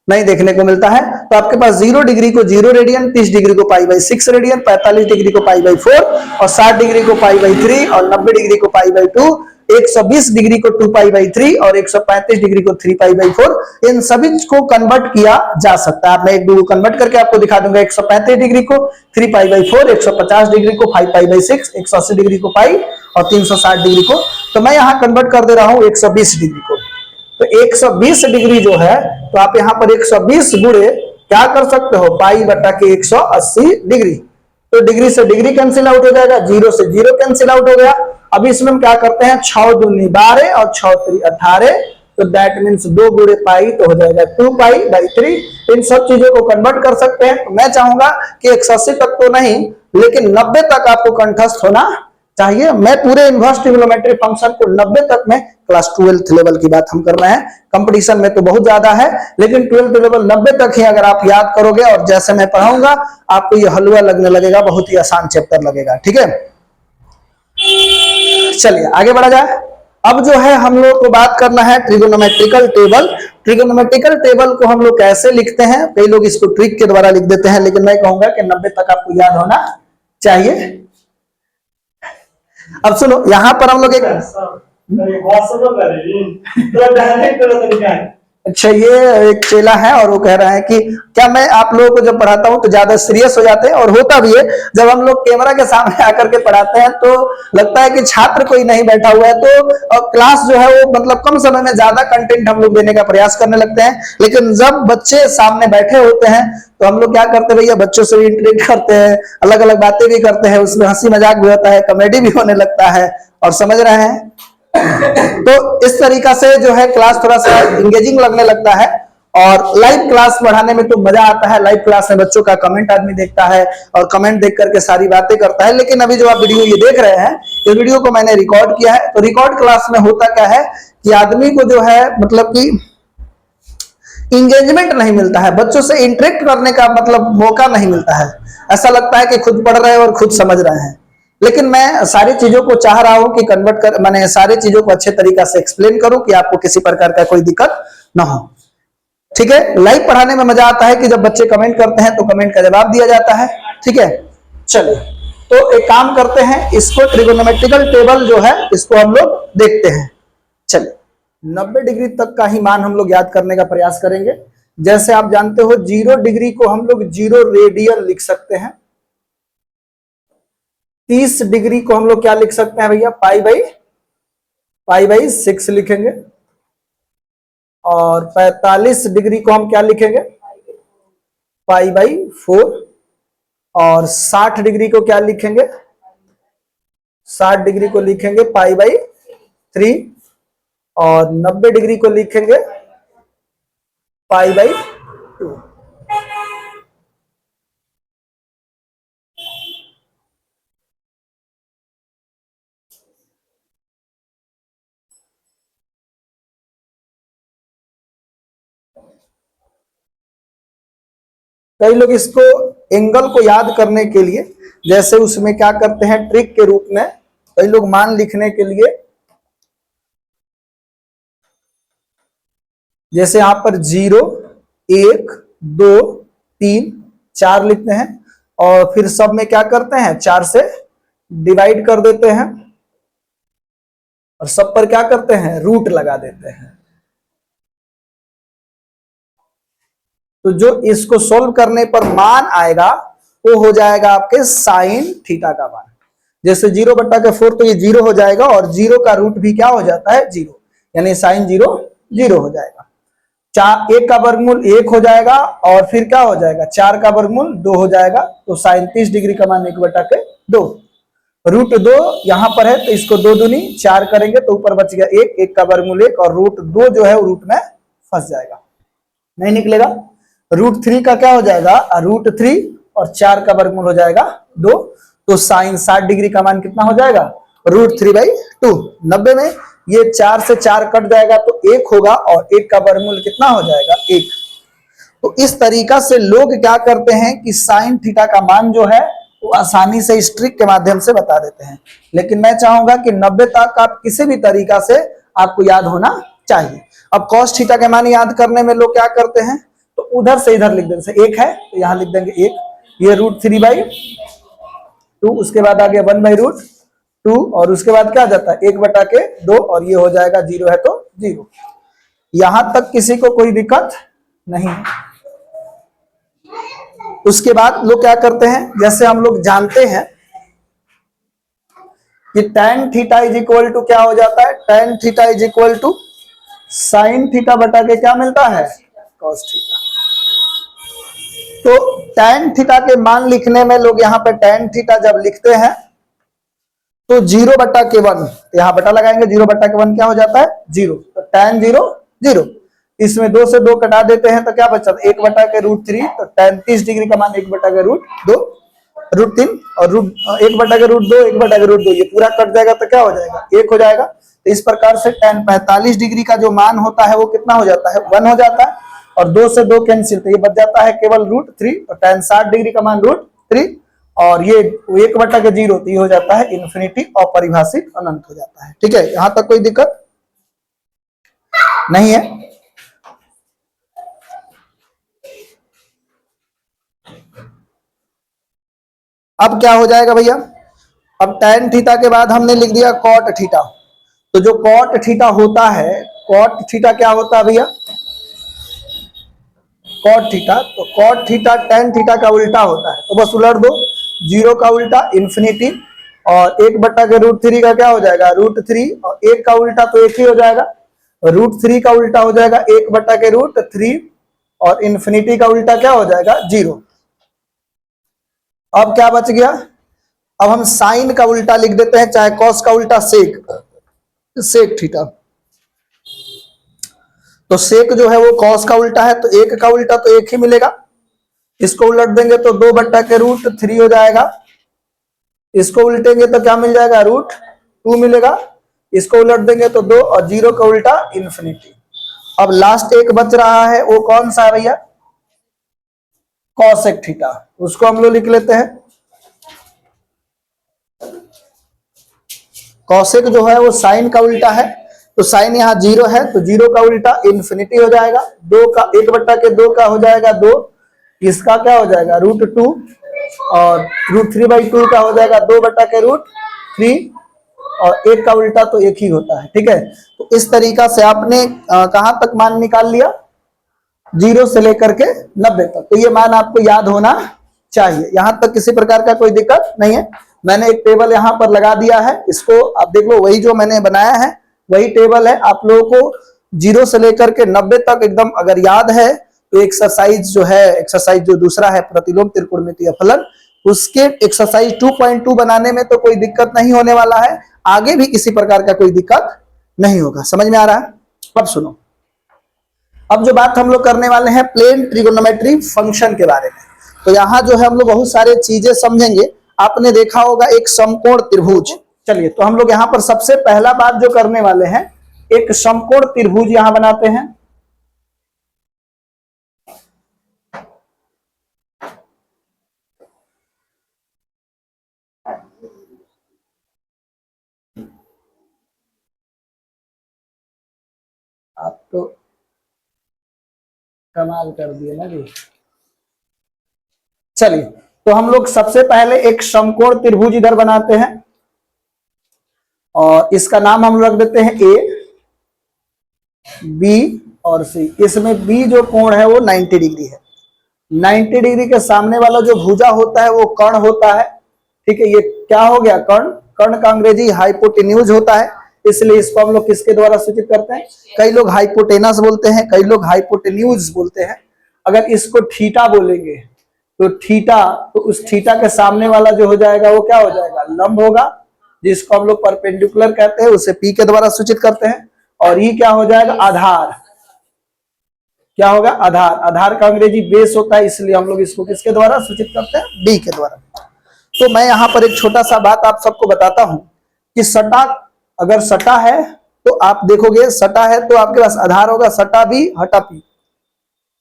नहीं देखने को मिलता है। तो आपके पास 0 डिग्री को 0 रेडियन, 30 डिग्री को पाई बाई 6 रेडियन, 45 डिग्री को पाई बाई 4, और 60 डिग्री को पाई बाई 3, और 90 डिग्री को पाई बाई 2, 120 डिग्री को 2 पाई बाई 3, और 135 डिग्री को 3 पाई बाई 4। इन सभी को कन्वर्ट किया जा सकता है। मैं एक दो कन्वर्ट करके आपको दिखा दूंगा। 135 डिग्री को 3 पाई बाई 4, 150 डिग्री को 5 पाई बाई 6, 180 डिग्री को पाई, और 360 डिग्री को, तो मैं यहाँ कन्वर्ट कर दे रहा हूँ 120 डिग्री को। तो 120 डिग्री जो है, तो आप यहां पर 120 गुणे क्या कर सकते हो? पाई बटा के 180 डिग्री। तो डिग्री से डिग्री कैंसिल आउट हो जाएगा, 0 से 0 कैंसिल आउट हो गया। अब इसमें हम क्या करते हैं? 6 दूनी 12 और 6 3 18, तो दैट मीन्स 2 गुणे पाई तो हो जाएगा 2 पाई बाई 3। इन सब चीजों को कन्वर्ट कर सकते हैं। तो मैं चाहूंगा कि 180 तक तो नहीं, लेकिन 90 तक आपको कंठस्थ होना चाहिए। मैं पूरे इनवर्स ट्रिगोनोमेट्री फंक्शन को 90 तक में, क्लास 12th लेवल की बात हम कर रहे हैं, कंपटीशन में तो बहुत ज्यादा है, लेकिन 12th लेवल 90 तक ही अगर आप याद करोगे और जैसे मैं पढ़ाऊंगा आपको ये हलवा लगने लगेगा, बहुत ही आसान चैप्टर लगेगा। ठीक है, चलिए आगे बढ़ा जाए। अब जो है हम लोग को बात करना है ट्रिगोनोमेट्रिकल टेबल। ट्रिगोनोमेट्रिकल टेबल को हम लोग कैसे लिखते हैं? कई लोग इसको ट्रिक के द्वारा लिख देते हैं, लेकिन मैं कहूंगा कि 90 तक आपको याद होना चाहिए। अब सुनो, यहां पर हम लोग एक अच्छा, ये एक चेला है और वो कह रहा है कि क्या मैं आप लोगों को जब पढ़ाता हूँ तो ज्यादा सीरियस हो जाते हैं, और होता भी है। जब हम लोग कैमरा के सामने आकर के पढ़ाते हैं तो लगता है कि छात्र कोई नहीं बैठा हुआ है, तो क्लास जो है वो मतलब कम समय में ज्यादा कंटेंट हम लोग देने का प्रयास करने लगते हैं। लेकिन जब बच्चे सामने बैठे होते हैं तो हम लोग क्या करते हैं भैया, बच्चों से भी इंटरेक्ट करते हैं, अलग अलग बातें भी करते हैं, उसमें हंसी मजाक भी होता है, कॉमेडी भी होने लगता है, और समझ रहे हैं। तो इस तरीका से जो है क्लास थोड़ा सा इंगेजिंग लगने लगता है। और लाइव क्लास पढ़ाने में तो मजा आता है। लाइव क्लास में बच्चों का कमेंट आदमी देखता है और कमेंट देख करके सारी बातें करता है। लेकिन अभी जो आप वीडियो ये देख रहे हैं, इस वीडियो को मैंने रिकॉर्ड किया है। तो रिकॉर्ड क्लास में होता क्या है कि आदमी को जो है मतलब कि इंगेजमेंट नहीं मिलता है, बच्चों से इंटरेक्ट करने का मतलब मौका नहीं मिलता है। ऐसा लगता है कि खुद पढ़ रहे हैं और खुद समझ रहे हैं। लेकिन मैं सारी चीजों को चाह रहा हूं कि कन्वर्ट कर, मैंने सारी चीजों को अच्छे तरीका से एक्सप्लेन करूं कि आपको किसी प्रकार का कोई दिक्कत ना हो। ठीक है, लाइव पढ़ाने में मजा आता है कि जब बच्चे कमेंट करते हैं तो कमेंट का जवाब दिया जाता है। ठीक है, चलिए तो एक काम करते हैं, इसको ट्रिगोनोमेट्रिकल टेबल जो है इसको हम लोग देखते हैं। चलिए 90 डिग्री तक का ही मान हम लोग याद करने का प्रयास करेंगे। जैसे आप जानते हो 0 डिग्री को हम लोग 0 रेडियन लिख सकते हैं। 30 डिग्री को हम लोग क्या लिख सकते हैं भैया, पाई बाई 6 लिखेंगे। और 45 डिग्री को हम क्या लिखेंगे, पाई बाई 4। और 60 डिग्री को क्या लिखेंगे, 60 डिग्री को लिखेंगे पाई बाई 3। और 90 डिग्री को लिखेंगे पाई बाई 2। कई लोग इसको एंगल को याद करने के लिए, जैसे उसमें क्या करते हैं ट्रिक के रूप में, कई लोग मान लिखने के लिए जैसे यहां पर 0, 1, 2, 3, 4 लिखते हैं। और फिर सब में क्या करते हैं 4 से डिवाइड कर देते हैं। और सब पर क्या करते हैं रूट लगा देते हैं। तो जो इसको सोल्व करने पर मान आएगा वो हो जाएगा आपके साइन थीटा का मान। जैसे 0/4 तो ये 0 हो जाएगा, और 0 का रूट भी क्या हो जाता है 0, यानी साइन 0 0 हो जाएगा। 1 का वर्गमूल 1 हो जाएगा, और फिर क्या हो जाएगा 4 का वर्गमूल 2 हो जाएगा। तो साइन 30 डिग्री का मान 1/2। √2 यहां पर है तो इसको 2 दूनी 4 करेंगे तो ऊपर बच गया 1, 1 का वर्गमूल 1, और √2 जो है वो रूट में फंस जाएगा, नहीं निकलेगा। √3 का क्या हो जाएगा √3, और 4 का वर्गमूल हो जाएगा 2। तो साइन 60 डिग्री का मान कितना हो जाएगा √3/2। 90 में ये 4 से 4 कट जाएगा तो 1 होगा, और 1 का वर्गमूल कितना हो जाएगा 1। तो इस तरीका से लोग क्या करते हैं कि साइन थीटा का मान जो है वो आसानी से इस ट्रिक के माध्यम से बता देते हैं। लेकिन मैं चाहूंगा कि 90 तक आप किसी भी तरीका से आपको याद होना चाहिए। अब कॉस थीटा के मान याद करने में लोग क्या करते हैं, तो उधर से इधर लिख देंगे। 1 है तो यहां लिख देंगे 1, ये √3/2, उसके बाद आ गया 1/√2, और उसके बाद क्या जाता है 1/2, और ये हो जाएगा 0 है तो 0। यहां तक किसी को कोई दिक्कत नहीं है। उसके बाद लोग क्या करते हैं, जैसे हम लोग जानते हैं कि tan theta is equal to क्या हो जाता है, tan theta is equal to sine theta बटा के क्या मिलता है cos थीटा। तो tan थीटा के मान लिखने में लोग यहाँ पे tan थीटा जब लिखते हैं तो 0/1, यहाँ बटा लगाएंगे, 0/1 क्या हो जाता है 0। तो tan 0 0, इसमें 2 से 2 कटा देते हैं तो क्या बचा 1/√3। तो tan 30 डिग्री का मान 1/√2, √3, और 1/√2, 1/√2 ये पूरा कट जाएगा तो क्या हो जाएगा 1 हो जाएगा। तो इस प्रकार से tan 45 डिग्री का जो मान होता है वो कितना हो जाता है 1 हो जाता है, और 2 से 2 कैंसिल, तो ये बच जाता है केवल √3। और tan 60 डिग्री का मान √3, और ये 1/0, तो ये हो जाता है इन्फिनिटी, अपरिभाषित अनंत हो जाता है। ठीक है, यहां तक कोई दिक्कत नहीं है। अब क्या हो जाएगा भैया, अब tan थीटा के बाद हमने लिख दिया cot थीटा। तो जो cot थीटा होता है, cot थीटा क्या होता है भैया, कॉट थीटा, तो कॉट थीटा टेन थीटा का उल्टा होता है, तो बस उलट दो, 0 का उल्टा इन्फिनिटी, और 1 के √3 का क्या हो जाएगा √3, और 1 का उल्टा तो 1 ही हो जाएगा, √3 का उल्टा हो जाएगा 1 के √3, और इन्फिनिटी का उल्टा क्या हो जाएगा 0। अब क्या बच गया, अब हम साइन का उल्टा लिख देते हैं, चाहे कॉस का उल्टा सेक थीटा, तो सेक जो है वो कॉस का उल्टा है, तो 1 का उल्टा तो 1 ही मिलेगा, इसको उलट देंगे तो 2 के √3 हो जाएगा, इसको उल्टेंगे तो क्या मिल जाएगा √2 मिलेगा, इसको उलट देंगे तो 2, और 0 का उल्टा इन्फिनिटी। अब लास्ट एक बच रहा है, वो कौन सा है भैया, कॉसेक थीटा, उसको हम लोग लिख लेते हैं। कॉसेक जो है वो साइन का उल्टा है, तो साइन यहाँ 0 है, तो 0 का उल्टा इन्फिनिटी हो जाएगा, 2 का 1/2 का हो जाएगा 2, इसका क्या हो जाएगा √2, और √3/2 का हो जाएगा 2/√3, और 1 का उल्टा तो 1 ही होता है। ठीक है, तो इस तरीका से आपने कहां तक मान निकाल लिया, 0 से लेकर के 90 तक, तो ये मान आपको याद होना चाहिए, यहां तक किसी प्रकार का कोई दिक्कत नहीं है। मैंने एक टेबल यहां पर लगा दिया है, इसको आप देख लो, वही जो मैंने बनाया है वही टेबल है, आप लोगों को 0 से लेकर के 90 तक एकदम अगर याद है, तो एक्सरसाइज जो है, एक्सरसाइज जो दूसरा है प्रतिलोम त्रिकोणमितीय फलन, उसके एक्सरसाइज 2.2 बनाने में तो कोई दिक्कत नहीं होने वाला है, आगे भी किसी प्रकार का कोई दिक्कत नहीं होगा। समझ में आ रहा है? अब सुनो, अब जो बात हम लोग करने वाले हैं प्लेन ट्रिगोनोमेट्री फंक्शन के बारे में, तो यहां जो है हम लोग बहुत सारे चीजें समझेंगे। आपने देखा होगा एक समकोण त्रिभुज, चलिए तो हम लोग यहां पर सबसे पहला बात जो करने वाले हैं, एक समकोण त्रिभुज यहां बनाते हैं। आप तो कमाल कर दिए ना जी। चलिए तो हम लोग सबसे पहले एक समकोण त्रिभुज इधर बनाते हैं, और इसका नाम हम रख देते हैं ए, बी और सी। इसमें बी जो कोण है वो 90 डिग्री है, 90 डिग्री के सामने वाला जो भुजा होता है वो कर्ण होता है। ठीक है, ये क्या हो गया कर्ण, कर्ण का अंग्रेजी हाइपोटेन्यूज होता है, इसलिए इसको हम लोग किसके द्वारा सूचित करते हैं, कई लोग हाइपोटेनस बोलते हैं, कई लोग हाइपोटेन्यूज बोलते हैं। अगर इसको थीटा बोलेंगे तो थीटा, तो उस थीटा के सामने वाला जो हो जाएगा वो क्या हो जाएगा लंब होगा, जिसको हम लोग परपेंडिकुलर कहते हैं, उसे पी के द्वारा सूचित करते हैं। और ये क्या हो जाएगा आधार, क्या होगा आधार, आधार का अंग्रेजी बेस होता है, इसलिए हम लोग इसको किसके द्वारा सूचित करते हैं बी के द्वारा। तो मैं यहां पर एक छोटा सा बात आप सबको बताता हूं कि सटा, अगर सटा है तो आप देखोगे, सटा है तो आपके पास आधार होगा, सटा बी हटा पी,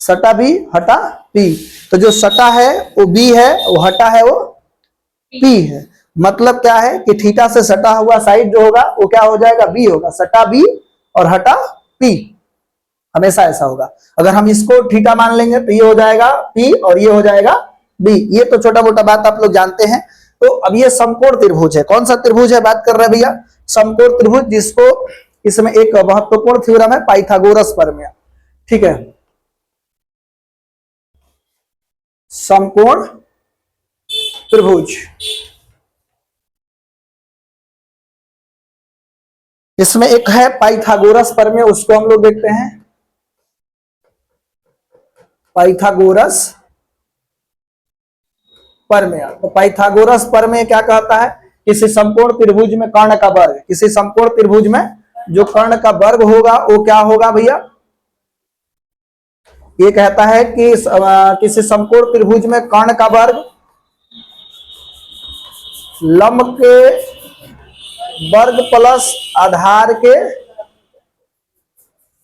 सटा बी हटा पी, तो जो सटा है वो बी है, वो हटा है वो पी है। मतलब क्या है कि थीटा से सटा हुआ साइड जो होगा वो क्या हो जाएगा बी होगा, सटा बी और हटा पी, हमेशा ऐसा होगा। अगर हम इसको थीटा मान लेंगे तो ये हो जाएगा पी और ये हो जाएगा बी। ये तो छोटा मोटा बात आप लोग जानते हैं। तो अब ये समकोण त्रिभुज है, कौन सा त्रिभुज है बात कर रहे हैं भैया, समकोण त्रिभुज, जिसको इसमें एक महत्वपूर्ण थ्योरम है पाइथागोरस प्रमेय। ठीक है, समकोण त्रिभुज, इसमें एक है पाइथागोरस प्रमेय, उसको हम लोग देखते हैं। पाइथागोरस प्रमेय, तो पाइथागोरस प्रमेय क्या कहता है, किसी समकोण त्रिभुज में कर्ण का वर्ग, किसी समकोण त्रिभुज में जो कर्ण का वर्ग होगा वो क्या होगा भैया, ये कहता है कि किसी समकोण त्रिभुज में कर्ण का वर्ग लंब के वर्ग प्लस आधार के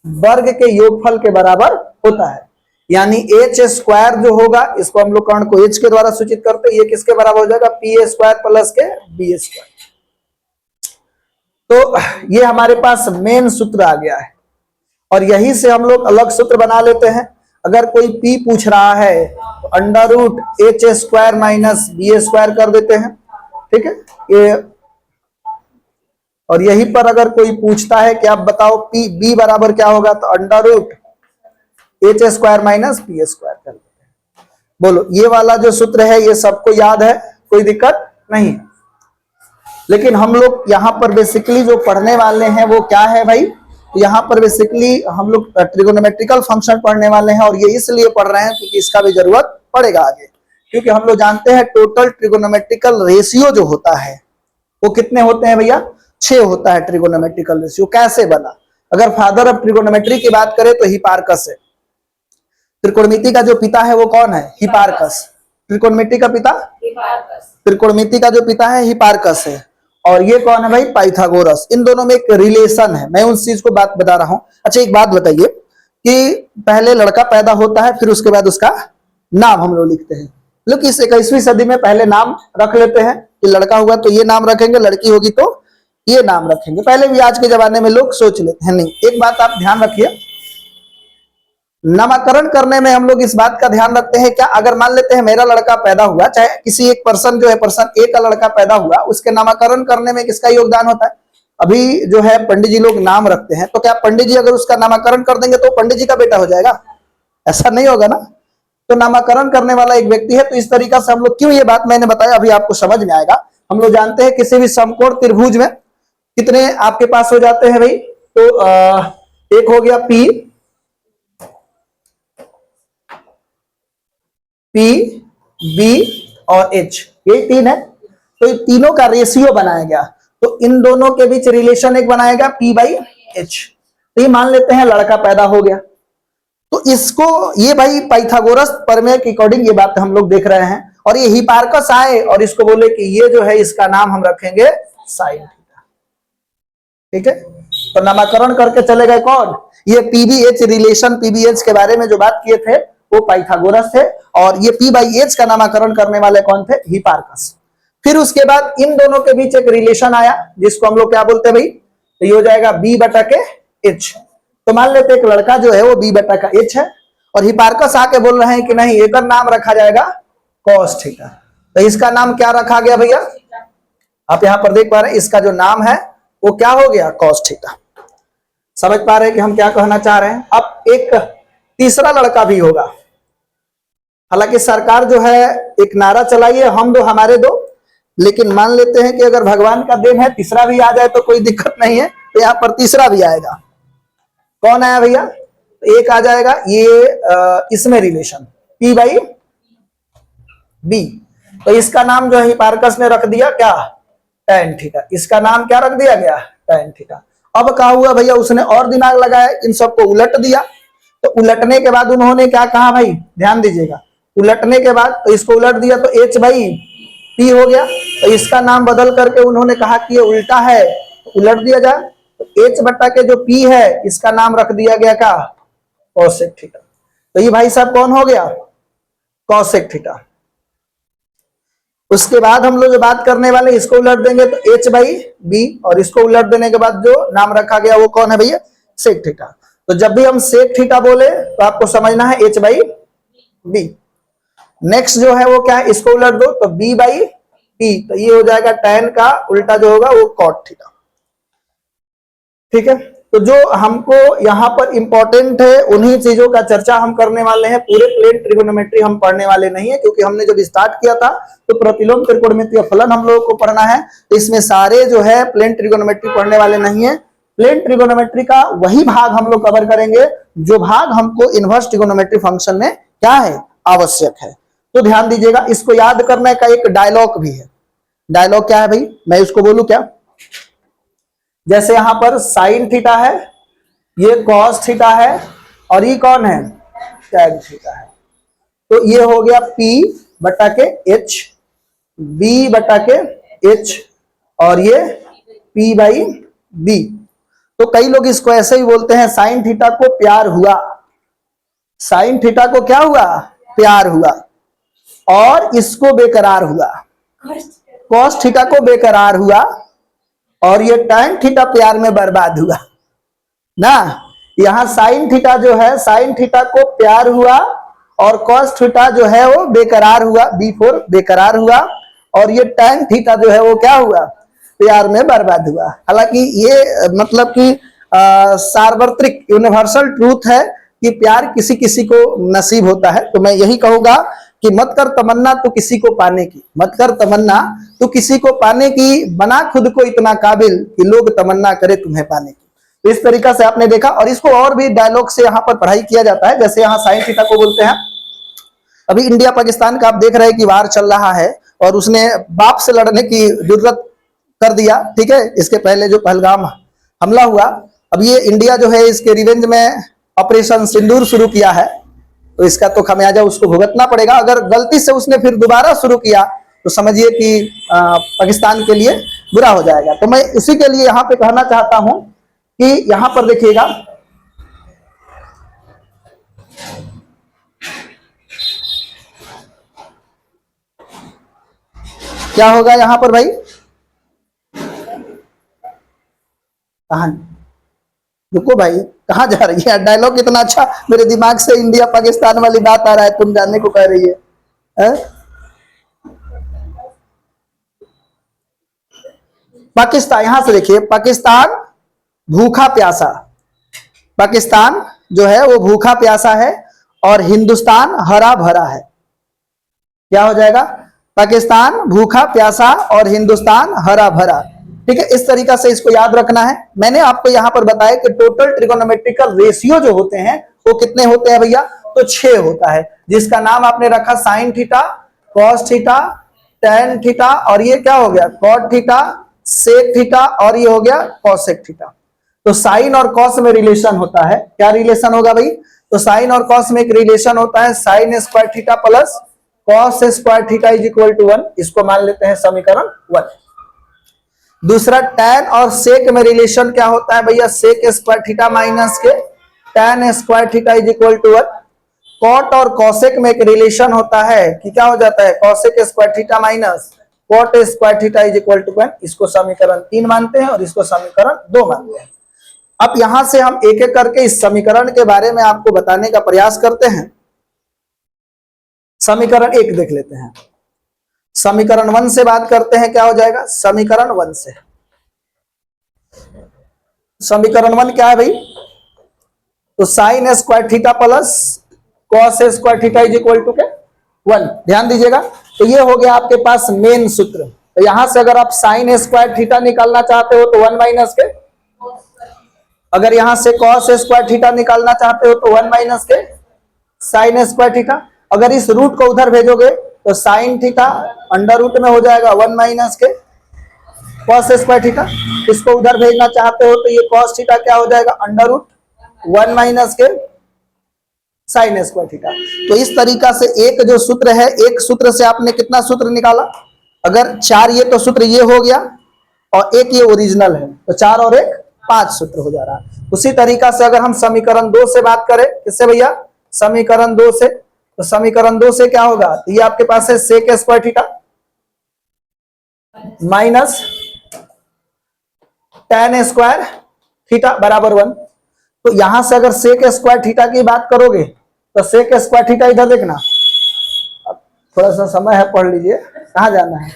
वर्ग के योगफल के बराबर होता है। यानी एच स्क्वायर जो होगा, इसको हम लोग कर्ण को एच के द्वारा सूचित करते हैं, ये किसके बराबर हो जाएगा पी स्क्वायर प्लस के बी स्क्वायर। तो ये हमारे पास मेन सूत्र आ गया है, और यही से हम लोग अलग सूत्र बना लेते हैं। अगर कोई पी पूछ रहा है तो √h² माइनस बी स्क्वायर कर देते हैं। ठीक है, ये, और यहीं पर अगर कोई पूछता है कि आप बताओ पी बी बराबर क्या होगा, तो √, H square minus P square कर देते हैं। बोलो ये वाला जो सूत्र है ये सबको याद है, कोई दिक्कत नहीं। लेकिन हम लोग यहाँ पर बेसिकली जो पढ़ने वाले हैं वो क्या है भाई, यहाँ पर बेसिकली हम लोग ट्रिगोनोमेट्रिकल फंक्शन पढ़ने वाले हैं, और ये इसलिए पढ़ रहे हैं क्योंकि इसका भी जरूरत पड़ेगा आगे। क्योंकि हम लोग जानते हैं टोटल ट्रिगोनोमेट्रिकल रेशियो जो होता है वो कितने होते हैं भैया, 6 होता है ट्रिगोनोमेट्रिकल रेशियो। कैसे बना, अगर फादर ऑफ ट्रिगोनोमेट्री की बात करें तो हिपार्कस है। त्रिकोणमिति का जो पिता है वो कौन है, हिपार्कस। त्रिकोणमिति का पिता त्रिकोणमिति का जो पिता है हिपार्कस है। और ये कौन है भाई, पाइथागोरस। इन दोनों में एक रिलेशन है, मैं उस चीज को बात बता रहा हूं। अच्छा एक बात बताइए कि पहले लड़का पैदा होता है फिर उसके बाद उसका नाम हम लोग लिखते हैं। लोग इस 21वीं सदी में पहले नाम रख लेते हैं कि लड़का हुआ तो ये नाम रखेंगे, लड़की होगी तो ये नाम रखेंगे। पहले भी आज के जमाने में लोग सोच लेते हैं। नहीं, एक बात आप ध्यान रखिए, नामकरण करने में हम लोग इस बात का ध्यान रखते हैं क्या, अगर मान लेते हैं मेरा लड़का पैदा हुआ, चाहे किसी एक पर्सन जो है पर्सन ए का लड़का पैदा हुआ, उसके नामकरण करने में किसका योगदान होता है। अभी जो है पंडित जी लोग नाम रखते हैं, तो क्या पंडित जी अगर उसका नामकरण कर देंगे तो पंडित जी का बेटा हो जाएगा, ऐसा नहीं होगा ना। तो नामकरण करने वाला एक व्यक्ति है। तो इस तरीका से हम लोग, क्यों ये बात मैंने बताया अभी आपको समझ में आएगा। हम लोग जानते हैं किसी भी समकोण त्रिभुज में कितने आपके पास हो जाते हैं भाई, तो एक हो गया पी, पी बी और एच, ये 3 है। तो ये तीनों का रेशियो बनाया गया, तो इन दोनों के बीच रिलेशन एक बनाएगा पी बाई एच। तो ये मान लेते हैं लड़का पैदा हो गया, तो इसको ये भाई पाइथागोरस प्रमेय के अकॉर्डिंग ये बात हम लोग देख रहे हैं। और ये हिपार्कस आए और इसको बोले कि ये जो है इसका नाम हम रखेंगे साइन थीटा, ठीक है। तो नामकरण करके चले गए कौन, ये पीबीएच रिलेशन, पीबीएच के बारे में जो बात किए थे वो पाइथागोरस थे, और ये पी बाई एच का नामकरण करने वाले कौन थे, हिपार्कस। फिर उसके बाद इन दोनों के बीच एक रिलेशन आया जिसको हम लोग क्या बोलते हैं भाई, तो ये हो जाएगा बी बटा के एच। तो मान लेते एक लड़का जो है वो बी बटा का एच है, और हिपार्कस आके बोल रहे हैं कि नहीं एक नाम रखा जाएगा कॉस थीटा। तो इसका नाम क्या रखा गया भैया, आप यहां पर देख पा रहे हैं इसका जो नाम है वो क्या हो गया, कॉस थीटा। समझ पा रहे हैं कि हम क्या कहना चाह रहे हैं। अब एक तीसरा लड़का भी होगा, हालांकि सरकार जो है एक नारा चलाई है हम दो हमारे दो, लेकिन मान लेते हैं कि अगर भगवान का देन है तीसरा भी आ जाए तो कोई दिक्कत नहीं है। तो यहाँ पर तीसरा भी आएगा, कौन आया भैया, तो एक आ जाएगा ये इसमें रिलेशन पी बाई बी। तो इसका नाम जो है हिपार्कस ने रख दिया क्या, टैन थीटा। इसका नाम क्या रख दिया गया, टैन थीटा। अब क्या हुआ भैया, उसने और दिमाग लगाया, इन सबको उलट दिया। तो उलटने के बाद उन्होंने क्या कहा भाई, ध्यान दीजिएगा, उलटने के बाद तो इसको उलट दिया तो एच बाई पी हो गया। तो इसका नाम बदल करके उन्होंने कहा कि ये उल्टा है, तो उलट दिया जाए। तो एच बटा के जो पी है इसका नाम रख दिया गया क्या, कॉसेक थीटा। तो ये भाई साहब कौन हो गया, कॉसेक थीटा। उसके बाद हम लोग जो बात करने वाले इसको उलट देंगे तो एच बाई बी, और इसको उलट देने के बाद जो नाम रखा गया वो कौन है भैया, सेक थीटा। तो जब भी हम सेक थीटा बोले तो आपको समझना है एच बाई बी। नेक्स्ट जो है वो क्या है, इसको उलट दो तो बी बाई पी, तो ये हो जाएगा टैन का उल्टा जो होगा वो कॉट थीटा, ठीक है। तो जो हमको यहाँ पर इंपॉर्टेंट है उन्हीं चीजों का चर्चा हम करने वाले हैं। पूरे प्लेन ट्रिगोनोमेट्री हम पढ़ने वाले नहीं है, क्योंकि हमने जब स्टार्ट किया था तो प्रतिलोम त्रिकोणमितीय फलन हम लोगों को पढ़ना है। तो इसमें सारे जो है प्लेन ट्रिगोनोमेट्री पढ़ने वाले नहीं है। प्लेन ट्रिगोनोमेट्री का वही भाग हम लोग कवर करेंगे जो भाग हमको इनवर्स ट्रिगोनोमेट्री फंक्शन में क्या है, आवश्यक है। तो ध्यान दीजिएगा, इसको याद करने का एक डायलॉग भी है। डायलॉग क्या है भाई, मैं इसको बोलूं क्या, जैसे यहां पर साइन थीटा है, ये कॉस थीटा है, और ये कौन है, टैन थीटा है। तो ये हो गया P बटा के H, B बटा के H, और ये P बाई B। तो कई लोग इसको ऐसे ही बोलते हैं, साइन थीटा को प्यार हुआ, साइन थीटा को क्या हुआ, प्यार हुआ, और इसको बेकरार हुआ, कॉस थीटा को बेकरार हुआ, और ये टैन थीटा प्यार में बर्बाद हुआ ना। यहां साइन थीटा जो है, साइन थीटा को प्यार हुआ, और कॉस थीटा जो है वो बेकरार हुआ, B4 बेकरार हुआ, और ये टैन थीटा जो है वो क्या हुआ, प्यार में बर्बाद हुआ। हालांकि ये मतलब कि सार्वत्रिक यूनिवर्सल ट्रूथ है, कि प्यार किसी किसी को नसीब होता है। तो मैं यही कहूंगा कि मत कर तमन्ना तो किसी को पाने की, मत कर तमन्ना तो किसी को पाने की, बना खुद को इतना काबिल कि लोग तमन्ना करे तुम्हें पाने की। तो इस तरीका से आपने देखा, और इसको और भी डायलॉग से यहाँ पर पढ़ाई किया जाता है। जैसे यहाँ साइन थीटा को बोलते हैं, अभी इंडिया पाकिस्तान का आप देख रहे हैं कि वार चल रहा है और उसने बाप से लड़ने की जरूरत कर दिया, ठीक है। इसके पहले जो पहलगाम हमला हुआ, अब ये इंडिया जो है इसके रिवेंज में ऑपरेशन सिंदूर शुरू किया है, तो इसका तो खमियाजा उसको भुगतना पड़ेगा। अगर गलती से उसने फिर दोबारा शुरू किया तो समझिए कि पाकिस्तान के लिए बुरा हो जाएगा। तो मैं उसी के लिए यहाँ पे कहना चाहता हूं कि यहाँ पर देखिएगा, क्या होगा यहाँ पर भाई, कहानी, रुको भाई कहाँ जा रही है, डायलॉग इतना अच्छा मेरे दिमाग से इंडिया पाकिस्तान वाली बात आ रहा है, तुम जानने को कह रही है? पाकिस्तान, यहां से देखिए, पाकिस्तान भूखा प्यासा, पाकिस्तान जो है वो भूखा प्यासा है और हिंदुस्तान हरा भरा है। क्या हो जाएगा, पाकिस्तान भूखा प्यासा और हिंदुस्तान हरा भरा, ठीक है। इस तरीका से इसको याद रखना है। मैंने आपको यहां पर बताया कि टोटल ट्रिगोनोमेट्रिकल रेशियो जो होते हैं वो कितने होते हैं भैया, तो 6 होता है, जिसका नाम आपने रखा sine theta, cos theta, tan theta, और ये क्या हो गया, कॉट थीटा, सेक थीटा, और ये हो गया कॉसेक थीटा। तो साइन और कॉस में रिलेशन होता है, क्या रिलेशन होगा भाई, तो साइन और कॉस में एक रिलेशन होता है, sine square theta plus cos square theta is equal to 1, इसको मान लेते हैं समीकरण 1। दूसरा टैन और सेक में रिलेशन क्या होता है भैया, सेक स्क्वायर थीटा माइनस के tan square theta is equal to 1। Cot और कॉसेक में एक रिलेशन होता है कि क्या हो जाता है, cosec square theta minus cot square theta is equal to 1, इसको समीकरण 3 मानते हैं और इसको समीकरण 2 मानते हैं। अब यहां से हम एक एक करके इस समीकरण के बारे में आपको बताने का प्रयास करते हैं। समीकरण 1 देख लेते हैं, समीकरण 1 से बात करते हैं, क्या हो जाएगा, समीकरण 1 से, समीकरण 1 क्या है भाई, तो sine square theta plus cos square theta is equal to 1। ध्यान दीजिएगा, तो ये हो गया आपके पास मेन सूत्र। तो यहां से अगर आप साइन स्क्वायर थीटा निकालना चाहते हो तो 1 माइनस के, अगर यहां से कॉस स्क्वायर थीटा निकालना चाहते हो तो 1 माइनस के साइन स्क्वायर थीटा। अगर इस रूट को उधर भेजोगे तो साइन थीटा अंडर रूट में हो जाएगा 1 माइनस के कॉस स्क्वायर थीटा। इसको उधर भेजना चाहते हो तो ये कॉस थीटा क्या हो जाएगा, अंडर रूट 1 माइनस के साइन स्क्वायर थीटा। तो इस तरीका से एक जो सूत्र है, एक सूत्र से आपने कितना सूत्र निकाला, अगर 4 ये तो सूत्र ये हो गया और एक ये ओरिजिनल है, तो 4 और 1 5 सूत्र हो जा रहा है। उसी तरीका से अगर हम समीकरण 2 से बात करें, किससे भैया, समीकरण 2 से, तो समीकरण 2 से क्या होगा, तो ये आपके पास है sec square theta minus tan square theta बराबर 1। तो यहां से अगर सेक स्क्वायर थीटा की बात करोगे तो सेक स्क्वायर थीटा इधर देखना, अब थोड़ा सा समय है, पढ़ लीजिए कहां जाना है,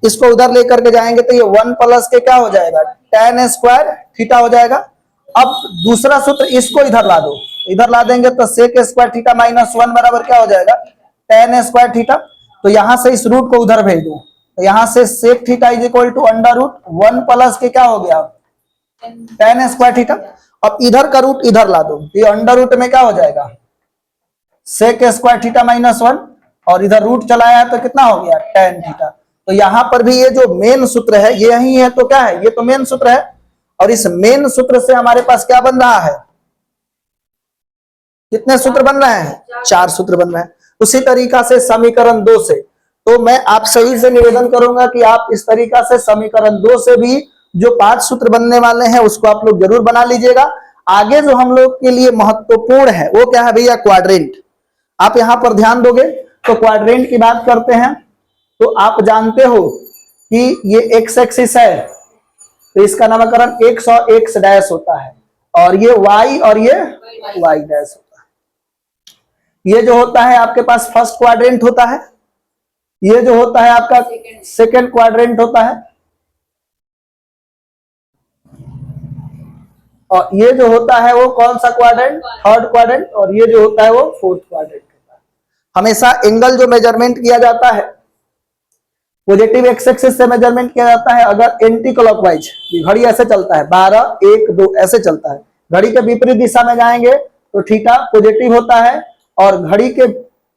इसको उधर लेकर के जाएंगे तो ये 1 प्लस के क्या हो जाएगा, टेन स्क्वायर थीटा हो जाएगा। अब दूसरा सूत्र इसको इधर ला दो, इधर ला देंगे तो सेक स्क्वायर थीटा माइनस 1 बराबर क्या हो जाएगा, टेन स्क्वायर थीटा। तो यहां से इस रूट को उधर भेज दो, तो यहां से sec theta is equal to under root 1 plus के क्या हो गया, टेन स्क्वायर थीटा। अब इधर का रूट इधर ला दो, ये अंडर रूट में क्या हो जाएगा, सेक स्क्वायर थीटा माइनस 1, और इधर रूट चलाया तो कितना हो गया, टेन थीटा। तो यहां पर भी ये जो मेन सूत्र है ये यही है, तो क्या है, ये तो मेन सूत्र है, और इस मेन सूत्र से हमारे पास क्या बन रहा है, कितने सूत्र बन रहे हैं, 4 सूत्र बन रहे हैं। उसी तरीका से समीकरण 2 से, तो मैं आप सभी से निवेदन करूंगा कि आप इस तरीका से समीकरण 2 से भी जो 5 सूत्र बनने वाले हैं उसको आप लोग जरूर बना लीजिएगा। आगे जो हम लोग के लिए महत्वपूर्ण है वो क्या है भैया, क्वाड्रेंट। आप यहां पर ध्यान दोगे तो क्वाड्रेंट की बात करते हैं, तो आप जानते हो कि ये एक्स एक्सिस है, तो इसका नामकरण एक्स और एक्स डैश होता है, और ये वाई और ये वाई डैश होता है। ये जो होता है आपके पास फर्स्ट क्वाड्रेंट होता है, ये जो होता है आपका सेकेंड क्वाड्रेंट होता है, और ये जो होता है वो कौन सा क्वाड्रेंट, थर्ड क्वाड्रेंट, और ये जो होता है वो फोर्थ क्वाड्रेंट होता है। हमेशा एंगल जो मेजरमेंट किया जाता है पॉजिटिव एक्स एक्सिस से मेजरमेंट किया जाता है। अगर एंटी क्लॉकवाइज, घड़ी ऐसे चलता है 12 1 2 ऐसे चलता है, घड़ी के विपरीत दिशा में जाएंगे तो थीटा पॉजिटिव होता है, और घड़ी के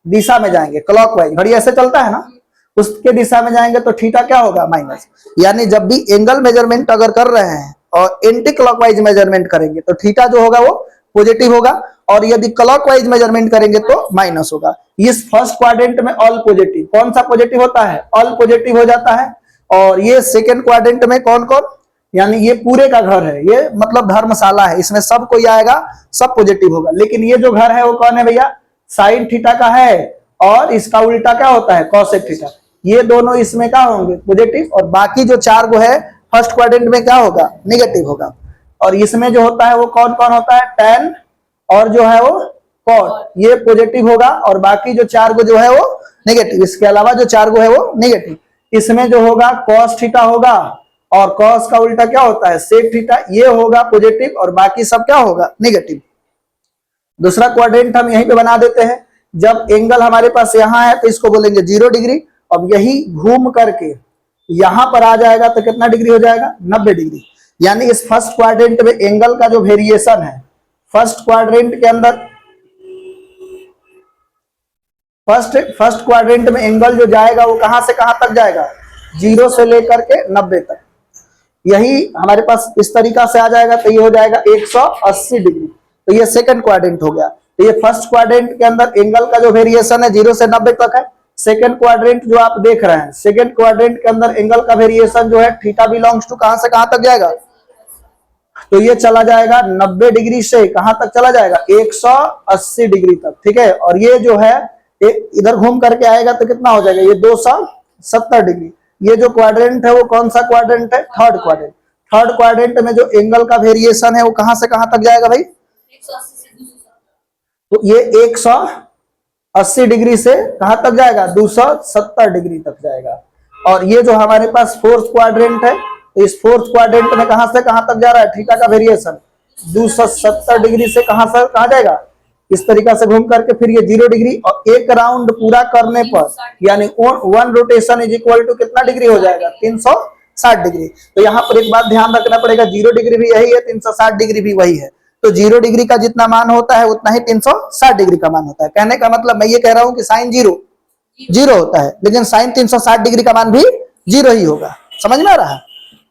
दिशा में जाएंगे क्लॉकवाइज, घड़ी ऐसे चलता है ना, उसके दिशा में जाएंगे तो थीटा क्या होगा, माइनस। यानी जब भी एंगल मेजरमेंट अगर कर रहे हैं और एंटी क्लॉकवाइज मेजरमेंट करेंगे तो थीटा जो होगा वो पॉजिटिव होगा, और यदि क्लॉकवाइज मेजरमेंट करेंगे तो माइनस होगा। इस फर्स्ट क्वाड्रेंट में ऑल पॉजिटिव, कौन सा पॉजिटिव होता है, ऑल पॉजिटिव हो जाता है। और ये सेकेंड क्वाड्रेंट में कौन कौन, यानी ये पूरे का घर है, ये मतलब धर्मशाला है, इसमें सब कोई आएगा, सब पॉजिटिव होगा। लेकिन ये जो घर है वो कौन है भैया, साइन थीटा का है, और इसका उल्टा क्या होता है, कॉसेक थीटा। ये दोनों इसमें क्या होंगे, पॉजिटिव, और बाकी जो चार गो है फर्स्ट क्वाड्रेंट में क्या होगा, नेगेटिव होगा। और इसमें जो होता है वो कौन कौन होता है, tan और जो है वो cot, ये पॉजिटिव होगा, और बाकी जो चार गो जो है वो नेगेटिव, इसके अलावा जो चार गो है वो नेगेटिव। इसमें जो होगा cos थीटा होगा, और cos का उल्टा क्या होता है, sec थीटा, ये होगा पॉजिटिव, और बाकी सब क्या होगा, नेगेटिव। दूसरा क्वाड्रेंट हम यहीं पे बना देते हैं। जब एंगल हमारे पास यहाँ है तो इसको बोलेंगे 0 डिग्री। अब यही घूम करके यहां पर आ जाएगा तो कितना डिग्री हो जाएगा, 90 डिग्री। यानी इस फर्स्ट क्वाड्रेंट में एंगल का जो वेरिएशन है, फर्स्ट क्वाड्रेंट के अंदर, फर्स्ट क्वाड्रेंट में एंगल जो जाएगा वो कहां से कहां तक जाएगा, 0 से लेकर के 90 तक। यही हमारे पास इस तरीका से आ जाएगा तो ये हो जाएगा 180 डिग्री। तो ये सेकंड क्वाड्रेंट हो गया। तो ये फर्स्ट क्वाड्रेंट के अंदर एंगल का जो वेरिएशन है 0 से 90 तक है। सेकंड क्वाड्रेंट जो आप देख रहे हैं, सेकंड क्वाड्रेंट के अंदर एंगल का वेरिएशन जो है थीटा बिलोंग्स टू कहां से कहां तक जाएगा, तो ये चला जाएगा 90 डिग्री से कहां तक चला जाएगा, 180 डिग्री तक। ठीक है, और ये जो है इधर घूम करके आएगा तो कितना हो जाएगा, ये 270 डिग्री। ये जो क्वाड्रेंट है वो कौन सा क्वाड्रेंट है, थर्ड क्वाड्रेंट। थर्ड क्वाड्रेंट में जो एंगल का वेरिएशन है वो कहां से कहां तक जाएगा भाई, 180 से 270। तो ये 180 डिग्री से कहां तक जाएगा, 270 डिग्री तक जाएगा। और ये जो हमारे पास फोर्थ क्वाड्रेंट है, तो इस फोर्थ क्वाड्रेंट में कहां से कहां तक जा रहा है, थीटा का वेरिएशन 270 डिग्री से कहां से कहां जाएगा, इस तरीका से घूम करके फिर ये 0 डिग्री, और एक राउंड पूरा करने पर यानी 1 रोटेशन इज इक्वल टू कितना डिग्री हो जाएगा, 360 डिग्री। तो यहाँ पर एक बात ध्यान रखना पड़ेगा, 0 डिग्री भी यही है, 360 डिग्री भी वही है। तो 0 डिग्री का जितना मान होता है उतना ही 360 डिग्री का मान होता है। कहने का मतलब मैं ये कह रहा हूं कि साइन 0 होता है, लेकिन साइन 360 डिग्री का मान भी 0 ही होगा। समझ में आ रहा है।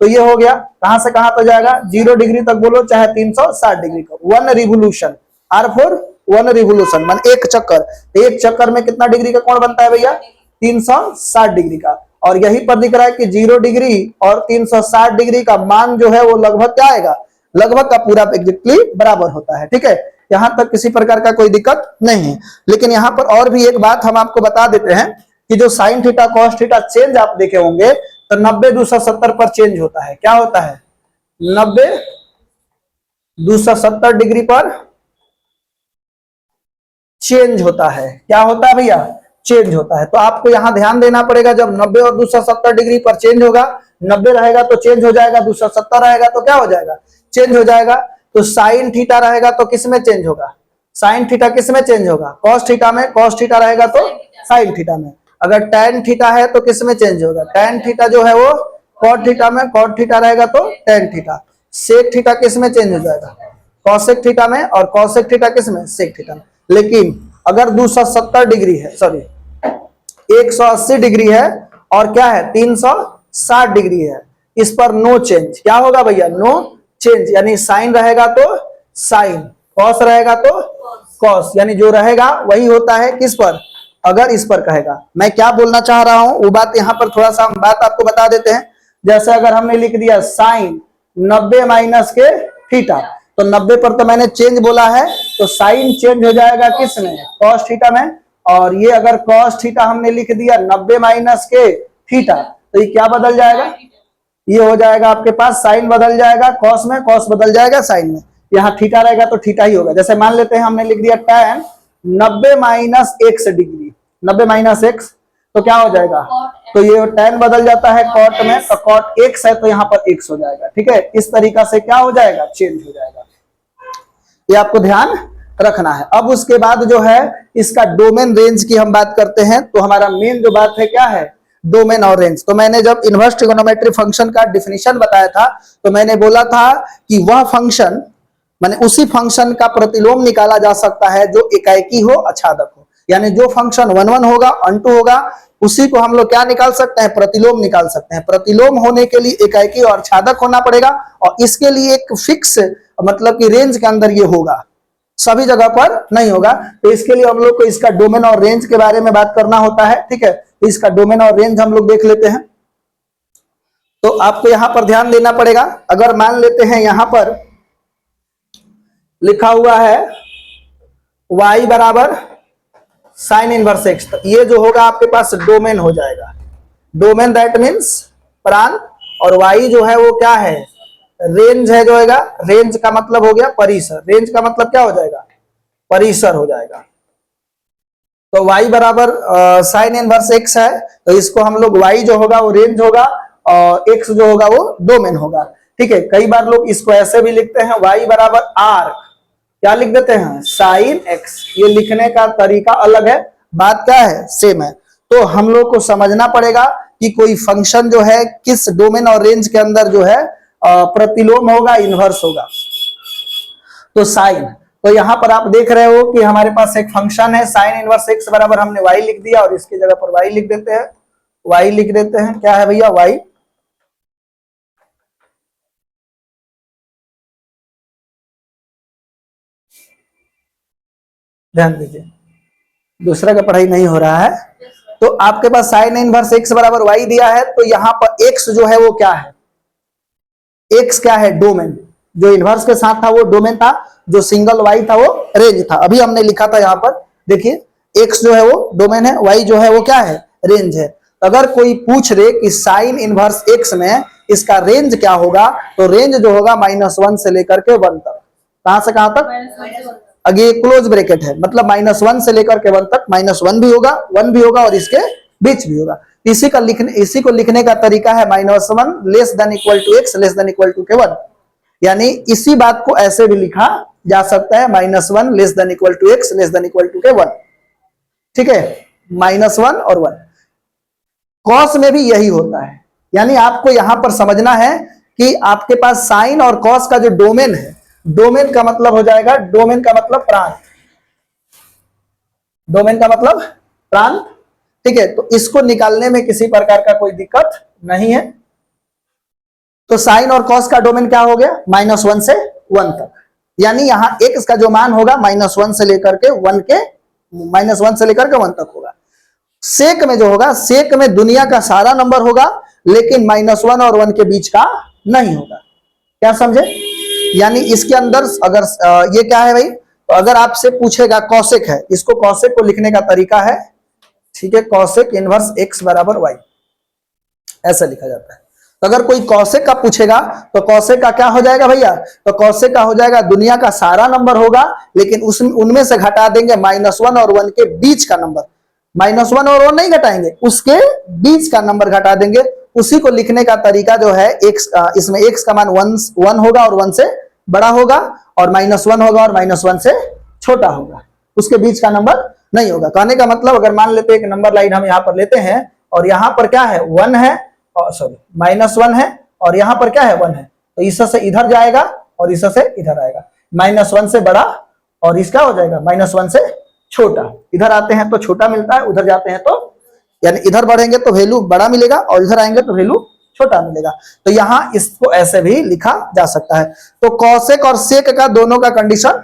तो ये हो गया, कहां से कहां तक जाएगा, 0 डिग्री तक बोलो चाहे 360 डिग्री का। 1 रिवोल्यूशन, R फॉर 1 रिवोल्यूशन मान एक चक्कर। एक चक्कर में कितना डिग्री का कोण बनता है भैया, 360 डिग्री का। और यही पर दिख रहा है कि 0 डिग्री और 360 डिग्री का मान जो है वो लगभग क्या आएगा, लगभग का पूरा एग्जैक्टली बराबर होता है। ठीक है, यहां तक किसी प्रकार का कोई दिक्कत नहीं है। लेकिन यहां पर और भी एक बात हम आपको बता देते हैं कि जो sine theta cos theta change आप देखे होंगे तो 90 270 पर चेंज होता है। क्या होता है, 90 270 डिग्री पर चेंज होता है। क्या होता है भैया, चेंज होता है। तो आपको यहां ध्यान देना पड़ेगा, जब 90 और 270 डिग्री पर चेंज होगा, 90 रहेगा तो चेंज हो जाएगा, 270 रहेगा तो क्या हो जाएगा, चेंज हो जाएगा। तो साइन थीटा रहेगा तो किस में चेंज होगा, साइन थीटा किस में चेंज होगा, कॉस थीटा में। कॉस थीटा रहेगा तो साइन थीटा में। अगर टैन थीटा है तो किस में चेंज होगा, टैन थीटा जो है वो कॉट थीटा में। कॉट थीटा रहेगा तो टैन थीटा। सेक थीटा किस में चेंज हो जाएगा, कॉसेक थीटा में। और कॉसेक थीटा किस में, सेक थीटा में। लेकिन अगर 270 डिग्री है, सॉरी 180 डिग्री है और क्या है 360 डिग्री है, इस पर नो चेंज। क्या होगा भैया, नो चेंज। यानी साइन रहेगा तो साइन, कॉस रहेगा तो कॉस, यानी जो रहेगा वही होता है किस पर, अगर इस पर कहेगा। मैं क्या बोलना चाह रहा हूं वो बात यहां पर थोड़ा सा हम बात आपको बता देते हैं। जैसे अगर हमने लिख दिया साइन 90 माइनस के थीटा, तो 90 पर तो मैंने चेंज बोला है, तो साइन चेंज हो जाएगा किस में, कॉस थीटा में। और ये अगर कॉस थीटा हमने लिख दिया 90 माइनस के थीटा, तो ये क्या बदल जाएगा, ये हो जाएगा आपके पास साइन बदल जाएगा कॉस में, कॉस बदल जाएगा साइन में। यहाँ थीटा रहेगा तो थीटा ही होगा। जैसे मान लेते हैं हमने लिख दिया tan 90 minus x degree, 90 minus x, तो क्या हो जाएगा, तो ये tan बदल जाता है कॉट में, तो कॉट x है तो यहाँ पर x हो जाएगा। ठीक है, इस तरीका से क्या हो जाएगा, चेंज हो जाएगा। ये आपको ध्यान रखना है। अब उसके बाद जो है इसका डोमेन रेंज की हम बात करते हैं, तो हमारा मेन जो बात है क्या है, डोमेन और रेंज। तो मैंने जब इनवर्स ट्रिगोनोमेट्री फंक्शन का डिफिनीशन बताया था तो मैंने बोला था कि वह फंक्शन माने उसी फंक्शन का प्रतिलोम निकाला जा सकता है जो एकाएकी हो, अछादक हो। यानी जो फंक्शन 1 1 होगा, 1 2 होगा, उसी को हम लोग क्या निकाल सकते हैं, प्रतिलोम निकाल सकते हैं। प्रतिलोम होने के लिए एकाएकी और छादक होना पड़ेगा, और इसके लिए एक फिक्स मतलब कि रेंज के अंदर ये होगा, सभी जगह पर नहीं होगा। तो इसके लिए हम लोग को इसका डोमेन और रेंज के बारे में बात करना होता है, ठीक है। तो इसका डोमेन और रेंज हम लोग देख लेते हैं। तो आपको यहां पर ध्यान देना पड़ेगा। अगर मान लेते हैं यहां पर लिखा हुआ है y बराबर साइन इनवर्स x, तो ये जो होगा आपके पास डोमेन हो जाएगा। डोमेन दैट मीन्स प्रांत, और y जो है वो क्या है, रेंज है जो होगा। रेंज का मतलब हो गया परिसर, रेंज का मतलब क्या हो जाएगा, परिसर हो जाएगा। तो y बराबर साइन इनवर्स x है, तो इसको हम लोग y जो होगा वो रेंज होगा और x जो होगा वो डोमेन होगा, ठीक है। कई बार लोग इसको ऐसे भी लिखते हैं, y बराबर r, क्या लिख देते हैं, साइन x। ये लिखने का तरीका अलग है, बात क्या है, सेम है। तो हम लोग को समझना पड़ेगा कि कोई फंक्शन जो है किस डोमेन और रेंज के अंदर जो है प्रतिलोम होगा, इनवर्स होगा। तो साइन, तो यहां पर आप देख रहे हो कि हमारे पास एक फंक्शन है साइन इनवर्स x बराबर, हमने y लिख दिया और इसकी जगह पर y लिख देते हैं। y लिख देते हैं, क्या है भैया, y। ध्यान दीजिए, दूसरा का पढ़ाई नहीं हो रहा है। तो आपके पास साइन इनवर्स x बराबर y दिया है, तो यहां पर x जो है वो क्या है, x क्या है, डोमेन। जो इनवर्स के साथ था वो डोमेन था, जो सिंगल y था वो रेंज था। अभी हमने लिखा था यहां पर, देखिए x जो है वो डोमेन है, y जो है वो क्या है, रेंज है। अगर कोई पूछ रहे कि साइन इनवर्स x में इसका रेंज क्या होगा, तो रेंज जो होगा -1 से लेकर के 1 तक। कहां से कहां तक, आगे क्लोज ब्रैकेट है, मतलब -1 से लेकर के 1 तक। -1 भी होगा, 1 भी होगा और इसके बीच भी होगा। इसी को लिखने का तरीका है -1 less than equal to x less than equal to के 1। यानी इसी बात को ऐसे भी लिखा जा सकता है, -1 less than equal to x less than equal to के 1, ठीक है। -1 और 1 कॉस में भी यही होता है। यानी आपको यहां पर समझना है कि आपके पास साइन और कॉस का जो डोमेन है, डोमेन का मतलब हो जाएगा, डोमेन का मतलब प्रांत, डोमेन का मतलब प्रांत, ठीक है। तो इसको निकालने में किसी प्रकार का कोई दिक्कत नहीं है। तो साइन और कॉस का डोमेन क्या हो गया, -1 से 1 तक। यानी यहां x का जो मान होगा -1 से लेकर के 1 के, -1 से लेकर के 1 तक होगा। सेक में जो होगा, सेक में दुनिया का सारा नंबर होगा, लेकिन -1 और 1 के बीच का नहीं होगा। क्या समझे? यानी इसके अंदर अगर ये क्या है भाई, तो अगर आपसे पूछेगा कॉसेक है, इसको कॉसेक को लिखने का तरीका है, ठीक है, कॉसेक इनवर्स x बराबर y, ऐसा लिखा जाता है। तो अगर कोई कॉसेक का पूछेगा तो कॉसेक का क्या हो जाएगा भैया, तो कॉसेक का हो जाएगा दुनिया का सारा नंबर होगा, लेकिन उनमें से घटा देंगे -1 और 1 के बीच का नंबर। -1 और 1 नहीं घटाएंगे, उसके बीच का नंबर घटा देंगे। उसी को लिखने का तरीका जो है, x इसमें x का मान 1 होगा और 1 से बड़ा होगा, और -1 होगा और -1 से छोटा होगा, उसके बीच का नंबर नहीं होगा। कहने का मतलब, अगर मान लेते हैं एक नंबर लाइन हम यहाँ पर लेते हैं और यहाँ पर क्या है, 1 है, और सॉरी -1 है, और यहाँ पर क्या है, 1 है, तो इससे इधर जाएगा और इससे इधर आएगा। -1 से बड़ा और इसका हो जाएगा -1 से छोटा। इधर आते हैं तो छोटा मिलता है, उधर जाते हैं तो, यानी इधर बढ़ेंगे तो वैल्यू बड़ा मिलेगा और इधर आएंगे तो वैल्यू छोटा मिलेगा। तो यहां इसको ऐसे भी लिखा जा सकता है। तो कॉसेक और सेक का दोनों का कंडीशन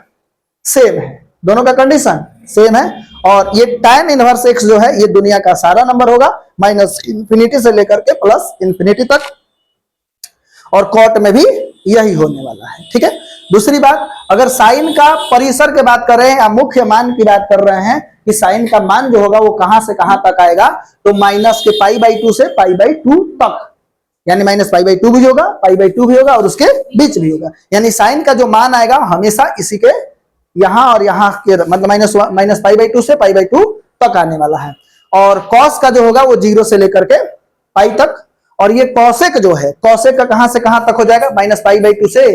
सेम है, दोनों का कंडीशन सेम है। और ये tan इनवर्स x जो है, ये दुनिया का सारा नंबर होगा, -∞ से लेकर के +∞ तक, और कॉट में भी यही होने वाला है, ठीक है। दूसरी बात, अगर साइन का परिसर की बात कर रहे हैं या मुख्य मान की बात कर रहे हैं कि साइन का मान जो होगा वो कहां से कहां तक आएगा, तो माइनस के π/2 से π/2 तक, यानी -π/2 भी होगा, π/2 भी होगा और उसके बीच भी होगा। यानी साइन का जो मान आएगा हमेशा इसी के यहां और यहां के, मतलब -π/2 से π/2 तक आने वाला है। और कॉस का जो होगा वो 0 से लेकर के पाई तक। और ये कॉसेक जो है, कॉसेक का कहां से कहां तक हो जाएगा, -π/2 से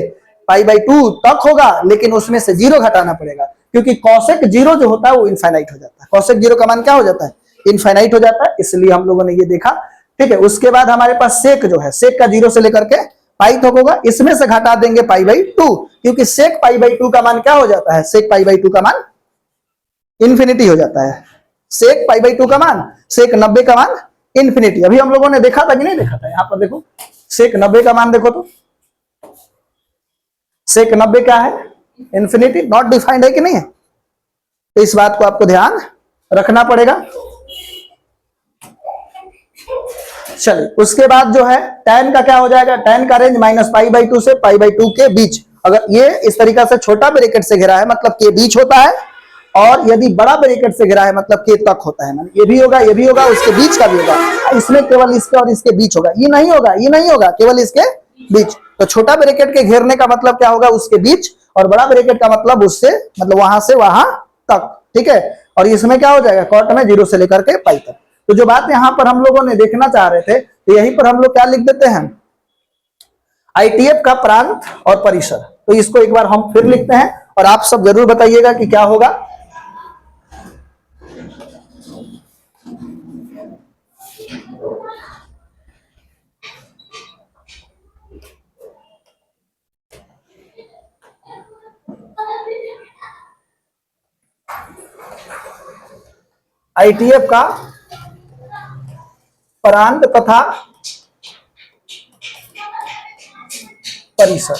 π/2 तक होगा, लेकिन उसमें से 0 घटाना पड़ेगा, क्योंकि cosec 0 जो होता है वो इनफाइनाइट हो जाता है। cosec 0 का मान क्या हो जाता है? इनफाइनाइट हो जाता है, इसलिए हम लोगों ने ये देखा। ठीक है, उसके बाद हमारे पास सेक जो है, सेक का 0 से लेकर के पाई तक होगा, इसमें से घटा देंगे π/2, क्योंकि सेक π/2 का मान क्या हो जाता है? सेक π/2 का मान इंफिनिटी हो जाता है। सेक π/2 का मान, सेक 90 का मान इंफिनिटी। अभी हम लोगों ने देखा था कि नहीं देखा था? यहां पर देखो, सेक 90 का मान देखो तो, सेक 90 क्या है? इंफिनिटी, नॉट डिफाइंड है कि नहीं है? तो इस बात को आपको ध्यान रखना पड़ेगा। चलिए, उसके बाद जो है tan का क्या हो जाएगा? tan का रेंज -π/2 से π/2 के बीच। अगर ये इस तरीका से छोटा ब्रैकेट से घिरा है मतलब के बीच होता है, और यदि बड़ा ब्रैकेट से घिरा है मतलब के तक होता है। ये भी होगा, ये भी होगा, उसके बीच का भी होगा। इसमें केवल इसके और इसके बीच होगा, ये नहीं होगा, ये नहीं होगा, केवल इसके बीच। तो छोटा ब्रैकेट के घेरने का मतलब क्या होगा? उसके बीच, और बड़ा ब्रैकेट का मतलब उससे, मतलब वहां से वहां तक। ठीक है, और इसमें क्या हो जाएगा? कॉट में 0 से लेकर के पाई तक। तो जो बात यहां पर हम लोगों ने देखना चाह रहे थे, तो यहीं पर हम लोग क्या लिख देते हैं? ITF का प्रांत और परिसर। तो इसको एक बार हम फिर लिखते हैं, और आप सब जरूर बताइएगा कि क्या होगा। ITF का प्रांत तथा परिसर।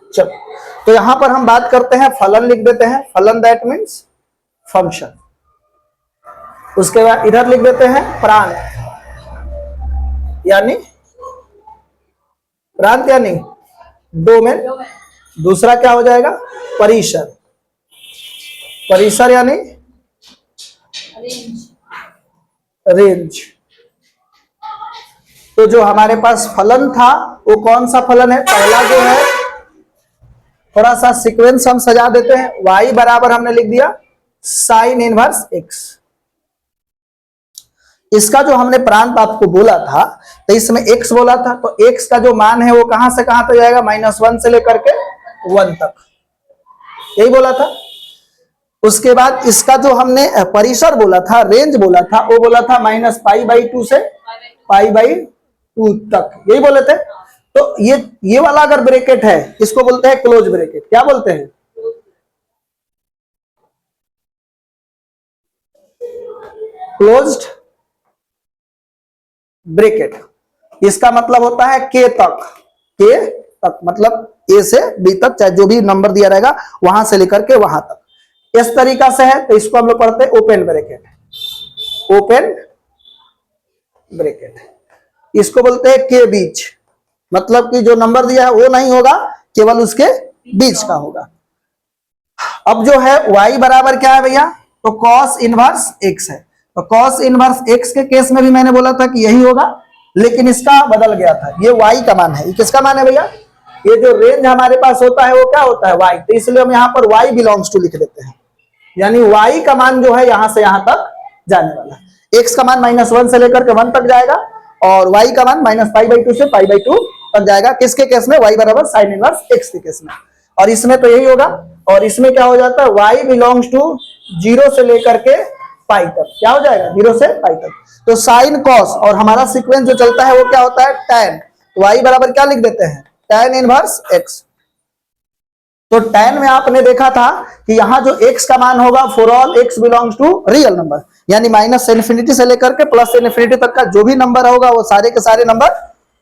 चलो, तो यहां पर हम बात करते हैं, फलन लिख देते हैं, फलन दैट मीन्स फंक्शन। उसके बाद इधर लिख देते हैं प्रांत, यानी प्रांत यानी डोमेन। दूसरा क्या हो जाएगा? परिसर, परिसर यानी रेंज। रेंज। तो जो हमारे पास फलन था वो कौन सा फलन है? पहला जो है, थोड़ा सा सीक्वेंस हम सजा देते हैं। y बराबर हमने लिख दिया साइन इनवर्स x। इसका जो हमने प्रांत आपको बोला था, तो इसमें x बोला था, तो x का जो मान है वो कहां से कहां तक जाएगा? -1 से लेकर के 1 तक, यही बोला था। उसके बाद इसका जो हमने परिसर बोला था, रेंज बोला था, वो बोला था -π/2 से π/2 तक, यही बोले थे। तो ये वाला अगर ब्रैकेट है, इसको बोलते हैं क्लोज ब्रैकेट। क्या बोलते हैं? Closed bracket. इसका मतलब होता है के तक, के तक मतलब ए से बी तक, चाहे जो भी नंबर दिया रहेगा वहां से लेकर के वहां तक, इस तरीका से है। तो इसको हम लोग पढ़ते हैं ओपन ब्रैकेट, ओपन ब्रैकेट। इसको बोलते हैं के बीच, मतलब कि जो नंबर दिया है वो नहीं होगा, केवल उसके बीच का होगा। अब जो है y बराबर क्या है भैया? तो cos इनवर्स x है। तो cos इनवर्स x के केस में भी मैंने बोला था कि यही होगा, लेकिन इसका बदल गया था। ये y का मान है। ये किसका मान है भैया? ये जो रेंज हमारे पास होता है वो क्या होता है? y। तो इसलिए हम यहाँ पर y बिलोंग्स टू लिख देते हैं, यानी y का मान जो है यहां से यहां तक जाने वाला है। x का मान -1 से लेकर के 1 तक जाएगा, और y का मान -π/2 से π/2 तक जाएगा। किसके केस में? y बराबर साइन इनवर्स x के केस में। और इसमें तो यही होगा। और इसमें क्या हो जाता है? y बिलोंग्स टू 0 से लेकर के पाई तक। क्या हो जाएगा? 0 से पाई तक। तो साइन कॉस, और हमारा सीक्वेंस जो चलता है वो क्या होता है? tan। y बराबर क्या लिख देते हैं? tan inverse x। तो tan में आपने देखा था कि यहां जो x का मान होगा, for all x belongs to real number, यानी -∞ से लेकर के +∞ तक का जो भी नंबर होगा वो सारे के सारे नंबर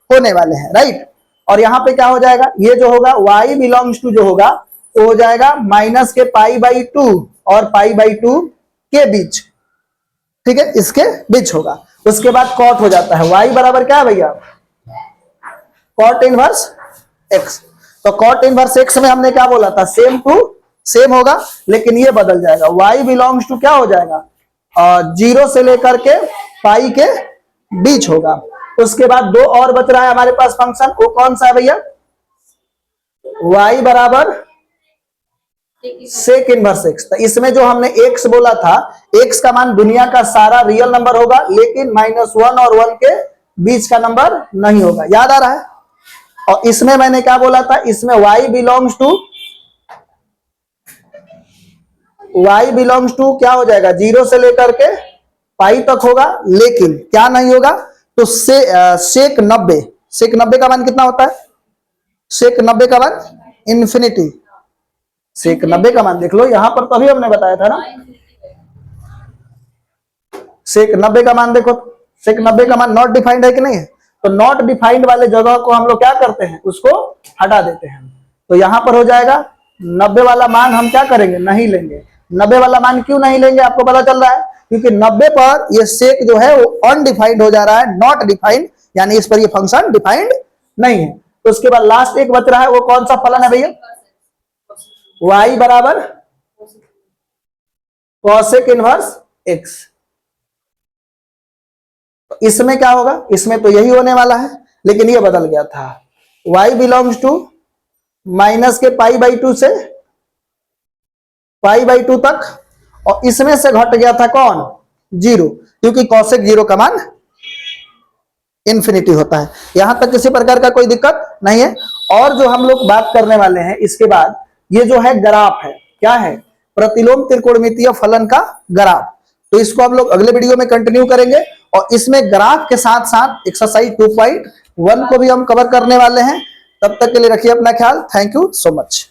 होने वाले हैं, राइट। और यहाँ पे क्या हो जाएगा? ये जो होगा y बिलोंग्स टू जो होगा वो हो जाएगा माइनस के π/2 और π/2 के बीच। ठीक है, इसके बीच होगा। उसके बाद कॉट हो जाता है। y बराबर क्या है भैया? Cot inverse x। तो कॉट इनवर्स x में हमने क्या बोला था? सेम टू सेम होगा, लेकिन ये बदल जाएगा। y बिलोंग्स टू क्या हो जाएगा? 0 से लेकर के पाई के बीच होगा। उसके बाद दो और बच रहा है हमारे पास फंक्शन, वो कौन सा है भैया? y बराबर सेक इनवर्स एक्स। तो इसमें जो हमने x बोला था, x का मान दुनिया का सारा रियल नंबर होगा, लेकिन -1 और 1 के बीच का नंबर नहीं होगा। याद आ रहा है? और इसमें मैंने क्या बोला था, इसमें y बिलोंग्स टू क्या हो जाएगा, 0 से लेकर के पाई तक होगा, लेकिन क्या नहीं होगा, तो सेक 90 का मान कितना होता है, सेक 90 का मान इंफिनिटी। सेक 90 का मान देख लो यहां पर, तभी हमने बताया था ना, सेक 90 का मान देखो, सेक 90 का मान नॉट डिफाइंड है कि नहीं है, तो नॉट डिफाइंड वाले जगह को हम लोग क्या करते हैं, उसको हटा देते हैं। तो यहां पर हो जाएगा 90 वाला मान हम क्या करेंगे, नहीं लेंगे। 90 वाला मान क्यों नहीं लेंगे, आपको पता चल रहा है, क्योंकि 90 पर ये सेक जो है वो अनडिफाइंड हो जा रहा है, नॉट डिफाइंड, यानी इस पर ये फंक्शन डिफाइंड नहीं है। तो उसके बाद लास्ट एक बच रहा है, वो कौन सा फलन है भैया, y बराबर कॉसेक इनवर्स एक्स। इसमें क्या होगा, इसमें तो यही होने वाला है, लेकिन ये बदल गया था, y बिलोंग्स टू माइनस के π/2 से π/2 तक, और इसमें से घट गया था कौन, 0, क्योंकि कॉसेक 0 का मान इंफिनिटी होता है। यहां तक किसी प्रकार का कोई दिक्कत नहीं है। और जो हम लोग बात करने वाले हैं इसके बाद, ये जो है ग्राफ है, क्या है, प्रतिलोम त्रिकोणमितीय फलन का ग्राफ। तो इसको हम लोग अगले वीडियो में कंटिन्यू करेंगे, और इसमें ग्राफ के साथ साथ एक्सरसाइज 2.1 को भी हम कवर करने वाले हैं। तब तक के लिए रखिए अपना ख्याल। Thank you so much.